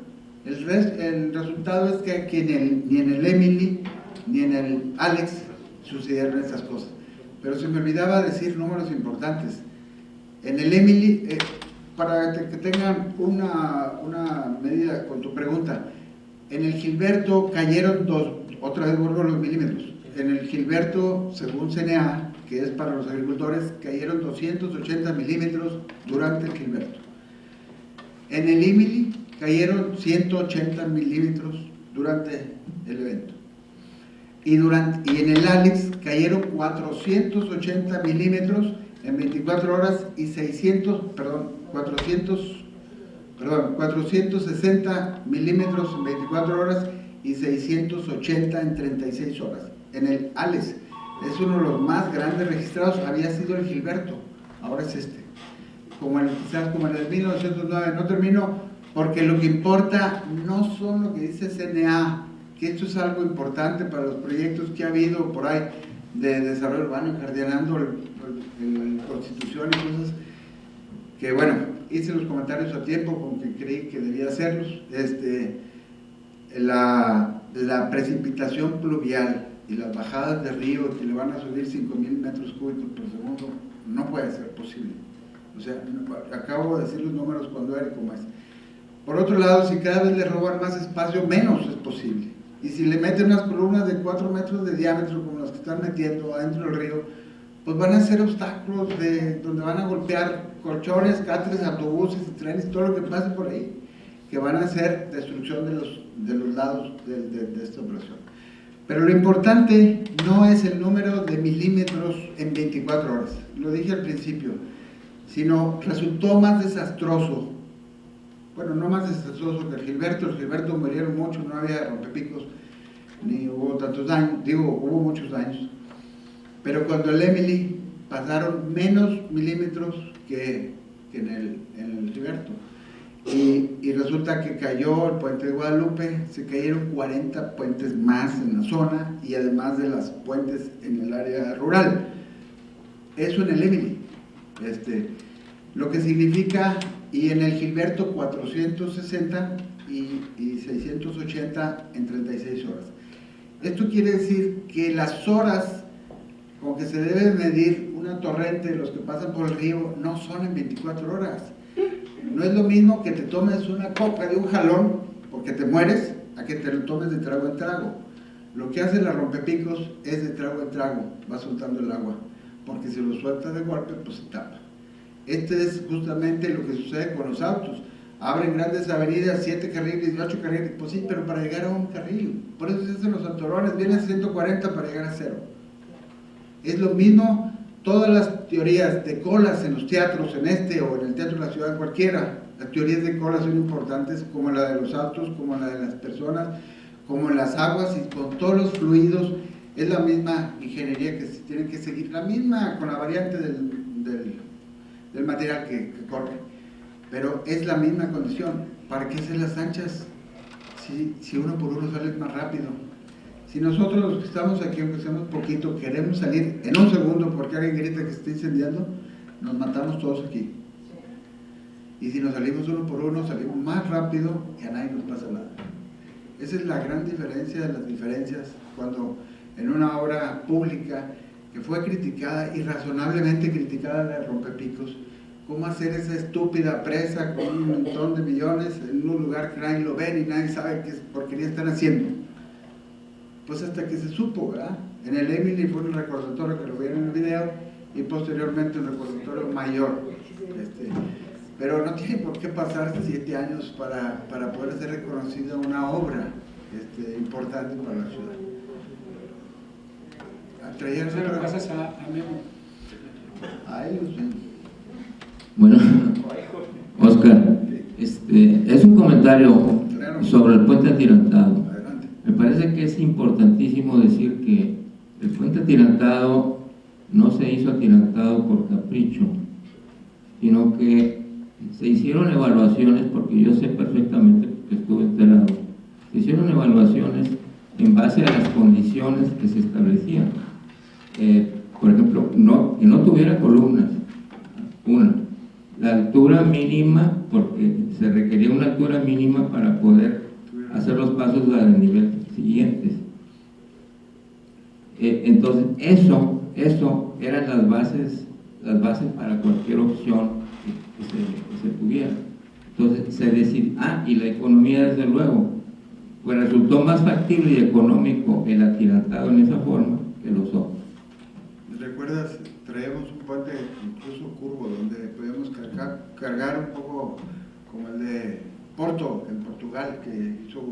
el resultado es que aquí ni en el Emily ni en el Alex sucedieron estas cosas. Pero se me olvidaba decir números importantes. En el Emily, para que tengan una medida con tu pregunta, en el Gilberto cayeron otra vez vuelvo a los milímetros. En el Gilberto, según CNA, que es para los agricultores, cayeron 280 milímetros durante el Gilberto. En el Emily cayeron 180 milímetros durante el evento. Y en el Alex cayeron 480 milímetros en 24 horas y 460 milímetros en 24 horas y 680 en 36 horas. En el Alex es uno de los más grandes registrados, había sido el Gilberto, ahora es este. Quizás como en el 1909, no termino, porque lo que importa no son lo que dice CNA, que esto es algo importante para los proyectos que ha habido por ahí de desarrollo urbano, encardenando la Constitución y cosas, que bueno, hice los comentarios a tiempo porque creí que debía hacerlos. La precipitación pluvial y las bajadas de río que le van a subir 5,000 metros cúbicos por segundo, no puede ser posible. O sea, acabo de decir los números cuando era como es. Por otro lado, si cada vez le roban más espacio, menos es posible. Y si le meten unas columnas de 4 metros de diámetro, como las que están metiendo adentro del río, pues van a ser obstáculos donde van a golpear colchones, cáteres, autobuses, trenes, todo lo que pase por ahí, que van a hacer destrucción de los lados de esta operación. Pero lo importante no es el número de milímetros en 24 horas, lo dije al principio, sino resultó más desastroso. Bueno, no más desastroso que el Gilberto murieron muchos, no había rompepicos, ni hubo tantos daños, hubo muchos daños. Pero cuando el Emily pasaron menos milímetros que en el Gilberto. Y resulta que cayó el puente de Guadalupe, se cayeron 40 puentes más en la zona y además de las puentes en el área rural. Eso en el Emily. Lo que significa, y en el Gilberto 460 y 680 en 36 horas. Esto quiere decir que las horas con que se debe medir una torrente, los que pasan por el río, no son en 24 horas. No es lo mismo que te tomes una copa de un jalón, porque te mueres, a que te lo tomes de trago en trago. Lo que hace la rompepicos es de trago en trago, va soltando el agua, porque si lo sueltas de golpe, pues se tapa. Es justamente lo que sucede con los autos. Abren grandes avenidas, 7 carriles y 8 carriles, pues sí, pero para llegar a un carril. Por eso se hacen los autorones, vienen a 140 para llegar a 0. Es lo mismo todas las teorías de colas en los teatros, en este o en el Teatro de la Ciudad, cualquiera, las teorías de colas son importantes, como la de los autos, como la de las personas, como en las aguas y con todos los fluidos. Es la misma ingeniería que se tiene que seguir, la misma con la variante del material que corre, pero es la misma condición. ¿Para qué hacer las anchas si uno por uno sale más rápido? Si nosotros los que estamos aquí, aunque seamos poquito, queremos salir en un segundo porque alguien grita que se está incendiando, nos matamos todos aquí. Y si nos salimos uno por uno, salimos más rápido y a nadie nos pasa nada. Esa es la gran diferencia de las diferencias cuando en una obra pública que fue criticada, irrazonablemente criticada, la de Rompepicos, cómo hacer esa estúpida presa con un montón de millones en un lugar que nadie lo ve y nadie sabe qué porquería están haciendo. Pues hasta que se supo, ¿verdad? En el Emily fue un recordatorio que lo vieron en el video y posteriormente un recordatorio mayor. Pero no tiene por qué pasar 7 años para poder ser reconocida una obra importante para la ciudad. Gracias a Memo. A ellos, sí. Bueno, Oscar, es un comentario sobre el puente atirantado. Adelante. Me parece que es importantísimo decir que el puente atirantado no se hizo atirantado por capricho, sino que se hicieron evaluaciones, porque yo sé perfectamente que estuve enterado, se hicieron evaluaciones en base a las condiciones que se establecían. Por ejemplo, que no tuviera columnas, la altura mínima, porque se requería una altura mínima para poder hacer los pasos al nivel siguientes. Entonces, eso eran las bases para cualquier opción que se tuviera. Entonces, se decidió, y la economía, desde luego, pues resultó más factible y económico el atirantado en esa forma que los otros. ¿Recuerdas? Traemos un puente incluso curvo donde podemos cargar un poco como el de Porto, en Portugal, que hizo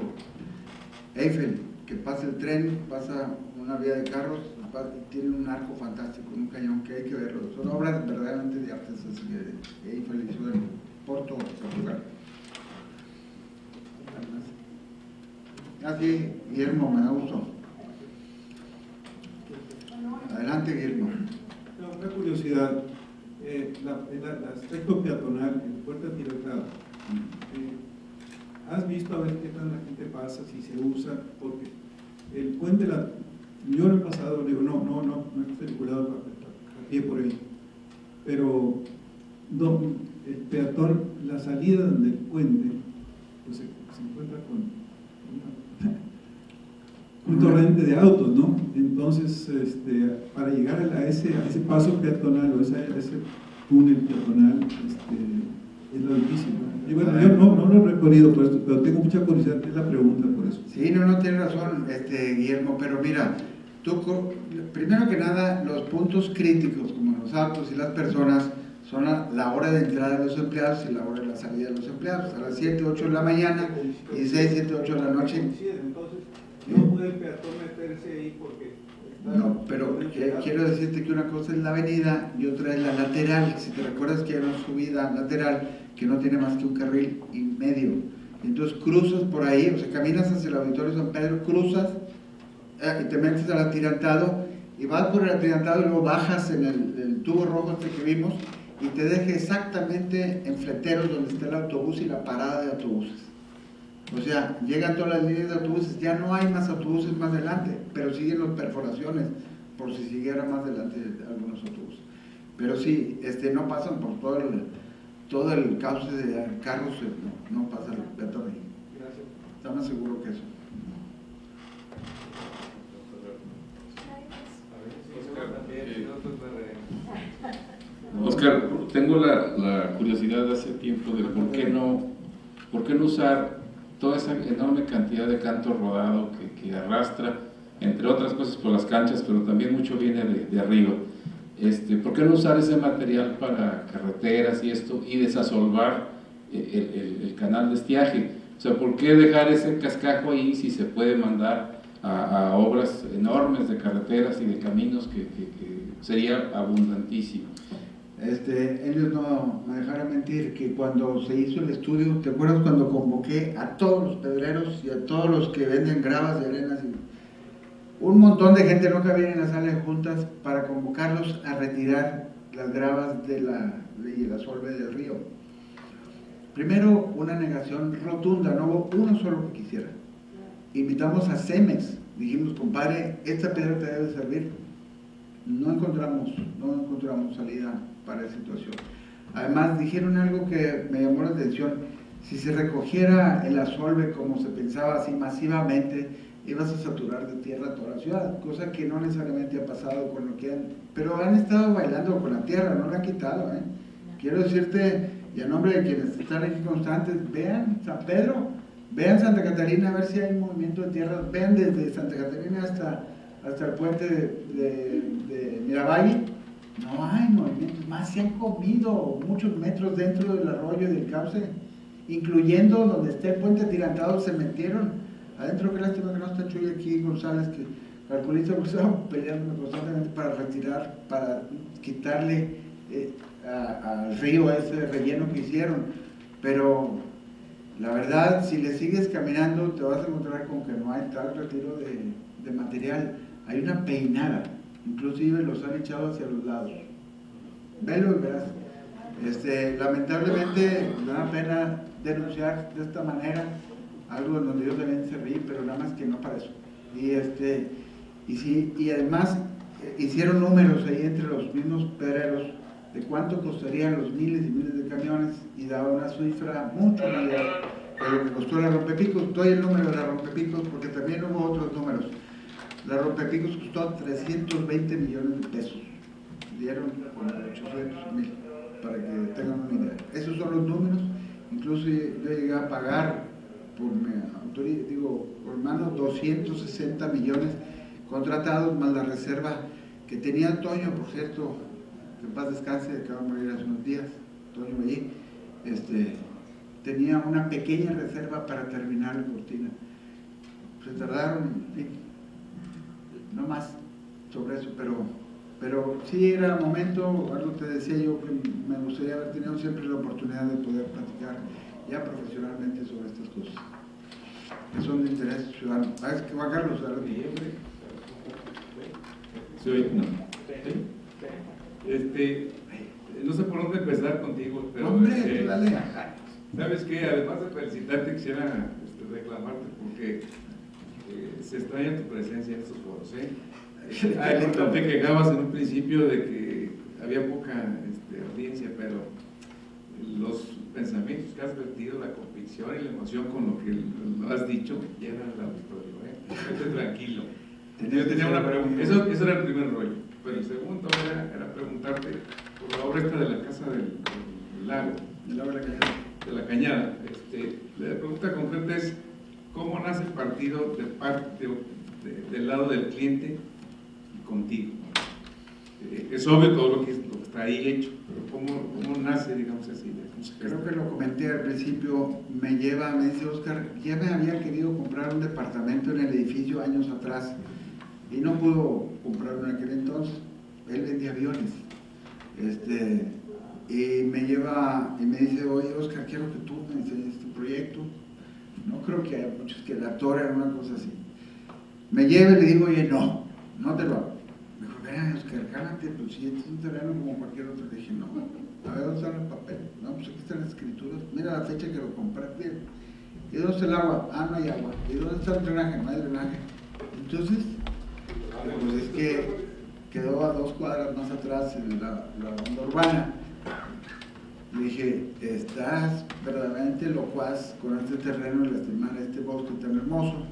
Eiffel, que pasa el tren, pasa una vía de carros y tiene un arco fantástico, un cañón que hay que verlo. Son obras verdaderamente de artes que Eiffel hizo en Porto, Portugal. Así, Guillermo, me da gusto. Adelante, Guillermo. No, una curiosidad, el aspecto peatonal, el puente atirantado, ¿has visto a ver qué tan la gente pasa, si se usa? Porque el puente, yo en el pasado digo, no estoy vinculado a pie por él, pero no, el peatón, la salida del puente, pues se encuentra con un torrente de autos, ¿no? Entonces, para llegar a ese paso peatonal o ese túnel peatonal, es lo difícil, ¿no? Y bueno, yo no lo he recorrido por esto, pero tengo mucha curiosidad, es la pregunta por eso. Sí, no tienes razón, Guillermo, pero mira, tú, primero que nada, los puntos críticos, como los autos y las personas, son la hora de entrada de los empleados y la hora de la salida de los empleados, a las 7, 8 de la mañana y 6, 7, 8 de la noche. Entonces, no puede el peatón meterse ahí porque... No, pero quiero decirte que una cosa es la avenida y otra es la lateral. Si te recuerdas que hay una subida lateral que no tiene más que un carril y medio. Entonces cruzas por ahí, o sea, caminas hacia el Auditorio San Pedro, cruzas y te metes al atirantado y vas por el atirantado y luego bajas en el tubo rojo que vimos y te deja exactamente en Fleteros, donde está el autobús y la parada de autobuses. O sea, llegan todas las líneas de autobuses, ya no hay más autobuses más adelante, pero siguen las perforaciones, por si siguiera más adelante algunos autobuses. Pero sí, no pasan por todo el cauce de carros, no pasa el peatón ahí. Gracias. Está más seguro que eso. Oscar, tengo la curiosidad de hace tiempo de por qué no usar toda esa enorme cantidad de canto rodado que arrastra, entre otras cosas por las canchas, pero también mucho viene de arriba. ¿Por qué no usar ese material para carreteras y esto y desasolvar el canal de estiaje? O sea, ¿por qué dejar ese cascajo ahí si se puede mandar a obras enormes de carreteras y de caminos que sería abundantísimo. Ellos no me dejaron mentir que cuando se hizo el estudio, ¿te acuerdas cuando convoqué a todos los pedreros y a todos los que venden gravas y arenas? Un montón de gente no cabía en la sala de juntas para convocarlos a retirar las gravas de la solve del río. Primero, una negación rotunda, no hubo uno solo que quisiera. Invitamos a Cemex, dijimos, compadre, esta piedra te debe servir. No encontramos salida para esa situación. Además, dijeron algo que me llamó la atención: si se recogiera el asolve como se pensaba, así masivamente, ibas a saturar de tierra toda la ciudad, cosa que no necesariamente ha pasado con lo que han... Pero han estado bailando con la tierra, no la han quitado, ¿eh? Quiero decirte, y a nombre de quienes están aquí constantes, vean San Pedro, vean Santa Catarina, a ver si hay movimiento de tierra, vean desde Santa Catarina hasta el puente de Miravalle, no hay movimientos, más se han comido muchos metros dentro del arroyo y del cauce, incluyendo donde está el puente atirantado, se metieron adentro. Qué lástima que no está Chuy aquí, González, que calculista, porque estaban peleando constantemente para retirar, para quitarle al río ese relleno que hicieron. Pero la verdad, si le sigues caminando, te vas a encontrar con que no hay tal retiro de material. Hay una peinada, inclusive los han echado hacia los lados. Velo y verás. Lamentablemente me da pena denunciar de esta manera algo en donde yo también serví, pero nada más que no para eso. Y además hicieron números ahí entre los mismos pedreros de cuánto costarían los miles y miles de camiones, y daba una cifra mucho mayor de lo que costó la rompepicos. Doy el número de la rompepicos porque también hubo otros números. La rompepicos costó 320 millones de pesos, dieron como 800,000, para que tengan una idea. Esos son los números. Incluso yo llegué a pagar por mano 260 millones contratados, más la reserva que tenía Toño, por cierto, que en paz descanse, acaba de morir hace unos días, Toño allí, tenía una pequeña reserva para terminar la cortina. Se tardaron, en fin, no más sobre eso, pero sí era momento. Algo te decía yo, que me gustaría haber tenido siempre la oportunidad de poder platicar ya profesionalmente sobre estas cosas que son de interés ciudadano. Es que Juan Carlos, no sé por dónde empezar contigo, pero hombre, dale. ¿Sabes qué? Además de felicitarte, quisiera reclamarte porque se extraña tu presencia en estos foros, te quejabas en un principio de que había poca audiencia, pero los pensamientos que has vertido, la convicción y la emoción con lo que lo has dicho, llenan el auditorio, Vete tranquilo. Yo tenía una pregunta, eso era el primer rollo, pero el segundo era preguntarte por la obra esta de la Casa del Lago, de la Cañada. La pregunta concreta es: ¿cómo nace el partido del lado del cliente y contigo? Es obvio todo lo que está ahí hecho, pero ¿cómo nace, digamos así? Creo que lo comenté al principio. Me dice Oscar, ya me había querido comprar un departamento en el edificio años atrás y no pudo comprarlo en aquel entonces. Él vendía aviones. Y me lleva y me dice: oye, Oscar, quiero que tú me enseñes este proyecto. No creo que haya muchos que la atoren, una cosa así. Me lleva y le digo: oye, no te lo hago. Me dijo: vea, Oscar, cálate, pues si este es un terreno como cualquier otro. Le dije: no, a ver, ¿dónde están los papeles? No, pues aquí están las escrituras, mira la fecha que lo compré. ¿Y dónde está el agua? Ah, no hay agua. ¿Y dónde está el drenaje? No hay drenaje. Entonces, pues es que quedó a 2 cuadras más atrás en la onda urbana. Le dije: estás verdaderamente locuaz con este terreno y lastimar este bosque tan hermoso.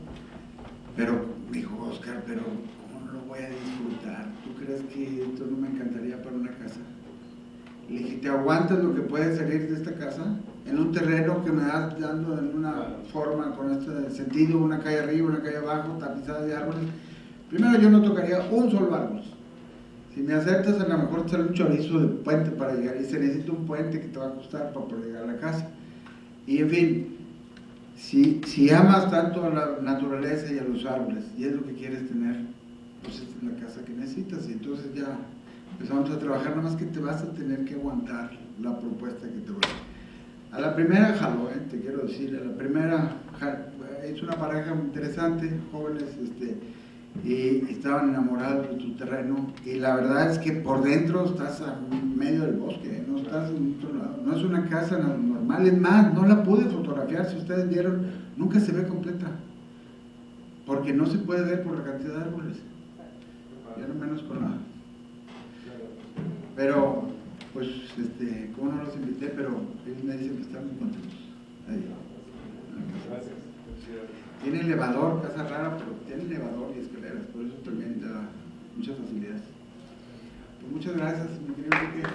Pero, me dijo Oscar, pero ¿cómo no lo voy a disfrutar? ¿Tú crees que esto no me encantaría para una casa? Le dije: ¿te aguantas lo que puede salir de esta casa? En un terreno que me das dando en una forma, con este sentido, una calle arriba, una calle abajo, tapizada de árboles. Primero, yo no tocaría un solo árbol. Si me aceptas, a lo mejor sale un chorizo de puente para llegar, y se necesita un puente que te va a costar para poder llegar a la casa. Y en fin, si amas tanto a la naturaleza y a los árboles, y es lo que quieres tener, pues esta es la casa que necesitas. Y entonces ya empezamos a trabajar, nada más que te vas a tener que aguantar la propuesta que te voy a dar. A la primera jaló, te quiero decir, a la primera es una pareja muy interesante, jóvenes, y estaban enamorados de tu terreno, y la verdad es que por dentro estás a medio del bosque, no estás en otro lado, no es una casa normal, es más, no la pude fotografiar, si ustedes vieron, nunca se ve completa, porque no se puede ver por la cantidad de árboles, ya no menos con nada. Pero, pues, como no los invité, pero ellos me dicen que están muy contentos. Ahí. Gracias. Tiene elevador, casa rara, pero tiene elevador y escaleras, por eso también da muchas facilidades. Pues muchas gracias, mi querido Enrique.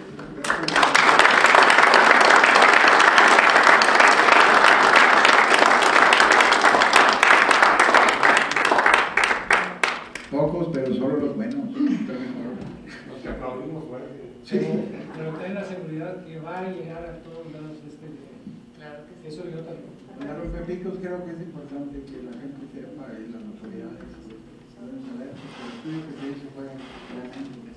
Pocos, pero solo los buenos. Nos aplaudimos fuerte. Sí, pero ten la seguridad que va a llegar a todos lados este video. Claro que sí. Eso yo también. Para los pepicos creo que es importante que la gente sepa y las autoridades saben saber, porque el estudio que se hizo fue realmente.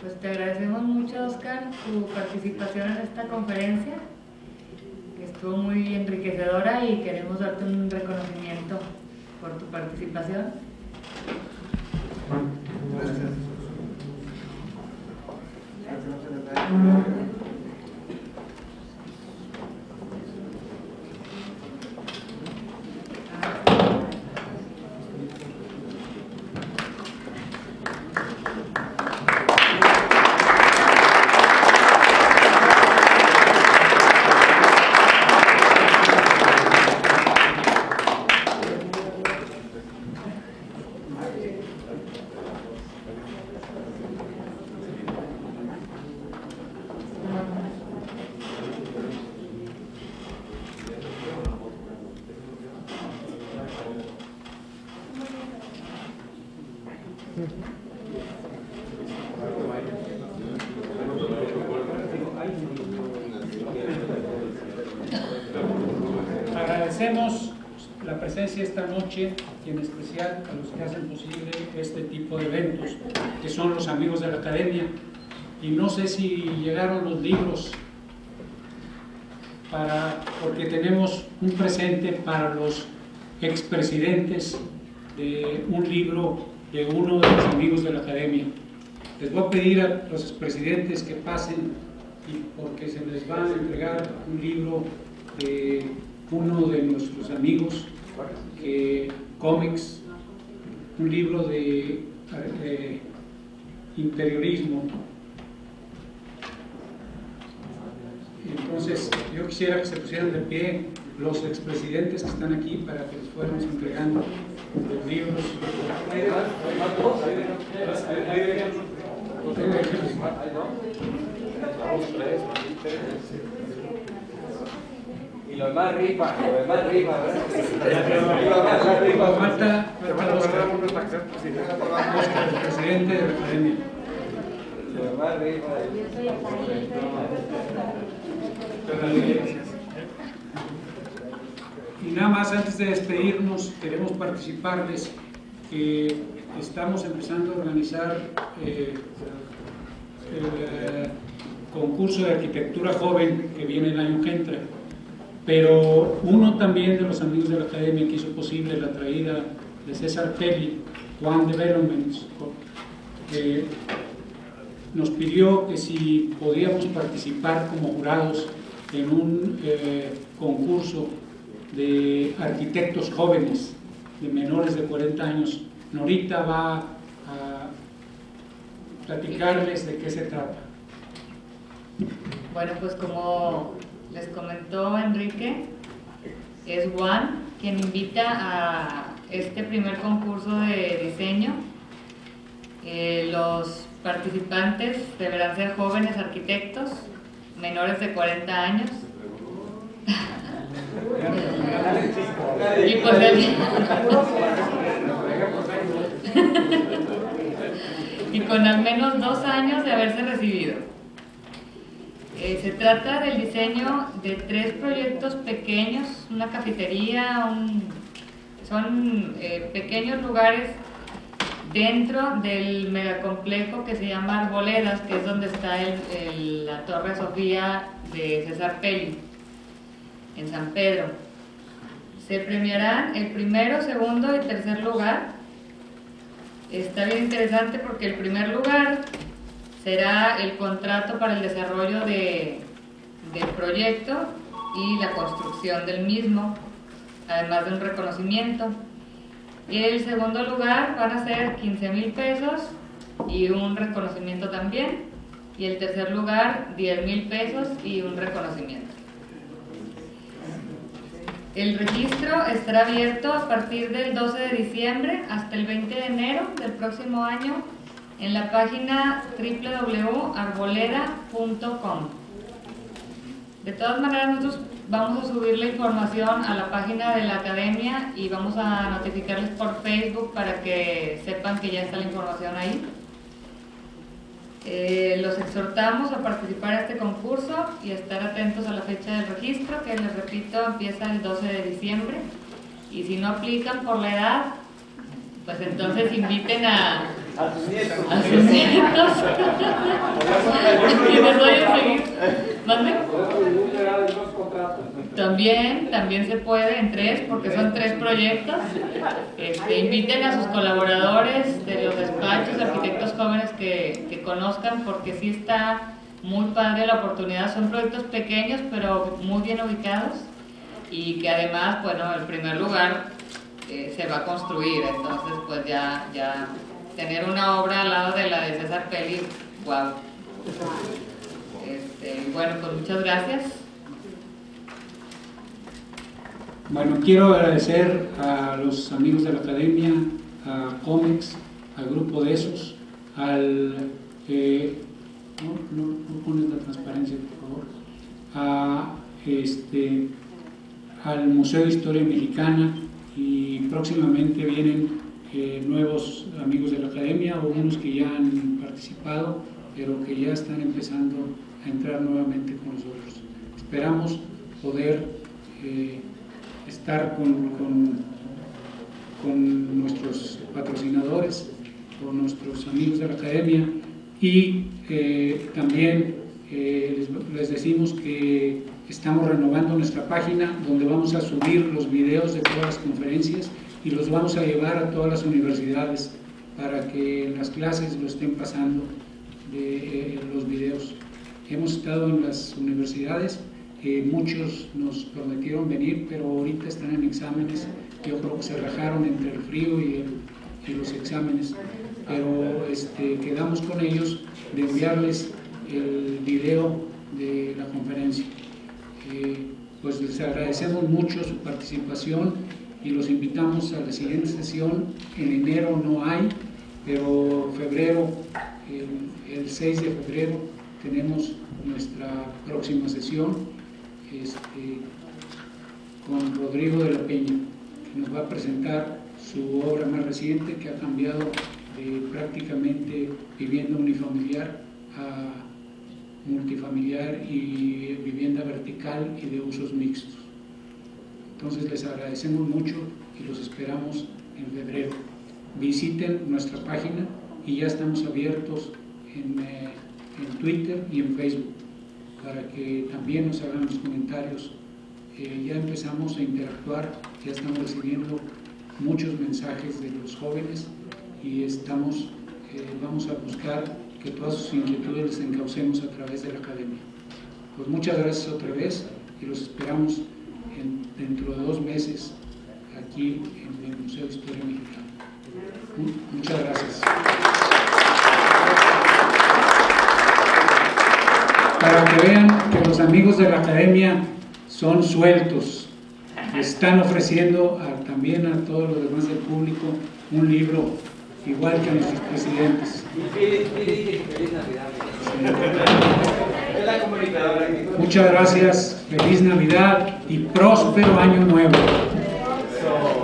Pues te agradecemos mucho, Oscar, tu participación en esta conferencia, que estuvo muy enriquecedora y queremos darte un reconocimiento por tu participación. Gracias. Agradecemos la presencia esta noche y en especial a los que hacen posible este tipo de eventos, que son los amigos de la academia. Y no sé si llegaron los libros, porque tenemos un presente para los expresidentes de un libro de uno de los amigos de la academia. Les voy a pedir a los expresidentes que pasen, porque se les va a entregar un libro de uno de nuestros amigos, cómics, un libro de interiorismo. Entonces, yo quisiera que se pusieran de pie los expresidentes que están aquí para que les fuéramos entregando los libros. Y los más rifan, ¿verdad? Falta Oscar, el presidente de la academia. Los más rifan. Y nada más, antes de despedirnos, queremos participarles que estamos empezando a organizar el concurso de arquitectura joven que viene el año que entra. Pero uno también de los amigos de la academia que hizo posible la traída de César Pelli, One Developments, nos pidió que si podíamos participar como jurados en un concurso de arquitectos jóvenes, de menores de 40 años. Norita va a platicarles de qué se trata. Bueno, pues como les comentó Enrique, es Juan quien invita a este primer concurso de diseño. Los participantes deberán ser jóvenes arquitectos, menores de 40 años. Y pues y con al menos 2 años de haberse recibido. Se trata del diseño de 3 proyectos pequeños, una cafetería, son pequeños lugares dentro del megacomplejo que se llama Arboledas, que es donde está la Torre Sofía de César Pelli, en San Pedro. Se premiarán el primero, segundo y tercer lugar. Está bien interesante porque el primer lugar será el contrato para el desarrollo del proyecto y la construcción del mismo, además de un reconocimiento. Y el segundo lugar van a ser 15,000 pesos y un reconocimiento también. Y el tercer lugar, 10,000 pesos y un reconocimiento. El registro estará abierto a partir del 12 de diciembre hasta el 20 de enero del próximo año en la página www.arboleda.com. De todas maneras, nosotros vamos a subir la información a la página de la academia y vamos a notificarles por Facebook para que sepan que ya está la información ahí. Los exhortamos a participar en este concurso y a estar atentos a la fecha del registro, que les repito, empieza el 12 de diciembre. Y si no aplican por la edad, pues entonces inviten a sus nietos. A sus nietos. Y les voy a seguir. ¿Mande? También se puede en 3, porque son 3 proyectos. Inviten a sus colaboradores de los despachos, arquitectos jóvenes que conozcan, porque sí está muy padre la oportunidad. Son proyectos pequeños, pero muy bien ubicados, y que además, bueno, el primer lugar se va a construir, entonces pues ya tener una obra al lado de la de César Pelli, wow. Bueno, pues muchas gracias. Bueno, quiero agradecer a los amigos de la academia, a COMEX, al grupo de esos, al no pones la transparencia, por favor, al Museo de Historia Mexicana, y próximamente vienen nuevos amigos de la academia, o unos que ya han participado, pero que ya están empezando a entrar nuevamente con nosotros. Esperamos poder estar con nuestros patrocinadores, con nuestros amigos de la academia, y también les decimos que estamos renovando nuestra página, donde vamos a subir los videos de todas las conferencias y los vamos a llevar a todas las universidades para que en las clases lo estén pasando de los videos. Hemos estado en las universidades, muchos nos prometieron venir, pero ahorita están en exámenes. Yo creo que se rajaron entre el frío y los exámenes, pero quedamos con ellos de enviarles el video de la conferencia. Pues les agradecemos mucho su participación y los invitamos a la siguiente sesión. En enero no hay, pero febrero, el 6 de febrero tenemos nuestra próxima sesión con Rodrigo de la Peña, que nos va a presentar su obra más reciente, que ha cambiado de prácticamente vivienda unifamiliar a multifamiliar y vivienda vertical y de usos mixtos. Entonces les agradecemos mucho y los esperamos en febrero. Visiten nuestra página y ya estamos abiertos en Twitter y en Facebook para que también nos hagan los comentarios. Ya empezamos a interactuar, ya estamos recibiendo muchos mensajes de los jóvenes y vamos a buscar que todas sus inquietudes les encaucemos a través de la academia. Pues muchas gracias otra vez y los esperamos dentro de 2 meses aquí en el Museo de Historia Mexicana. Muchas gracias. Para que vean que los amigos de la academia son sueltos, están ofreciendo también a todos los demás del público un libro igual que a nuestros presidentes. Muchas gracias, feliz Navidad y próspero año nuevo.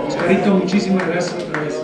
Oscarito, muchísimas gracias otra vez.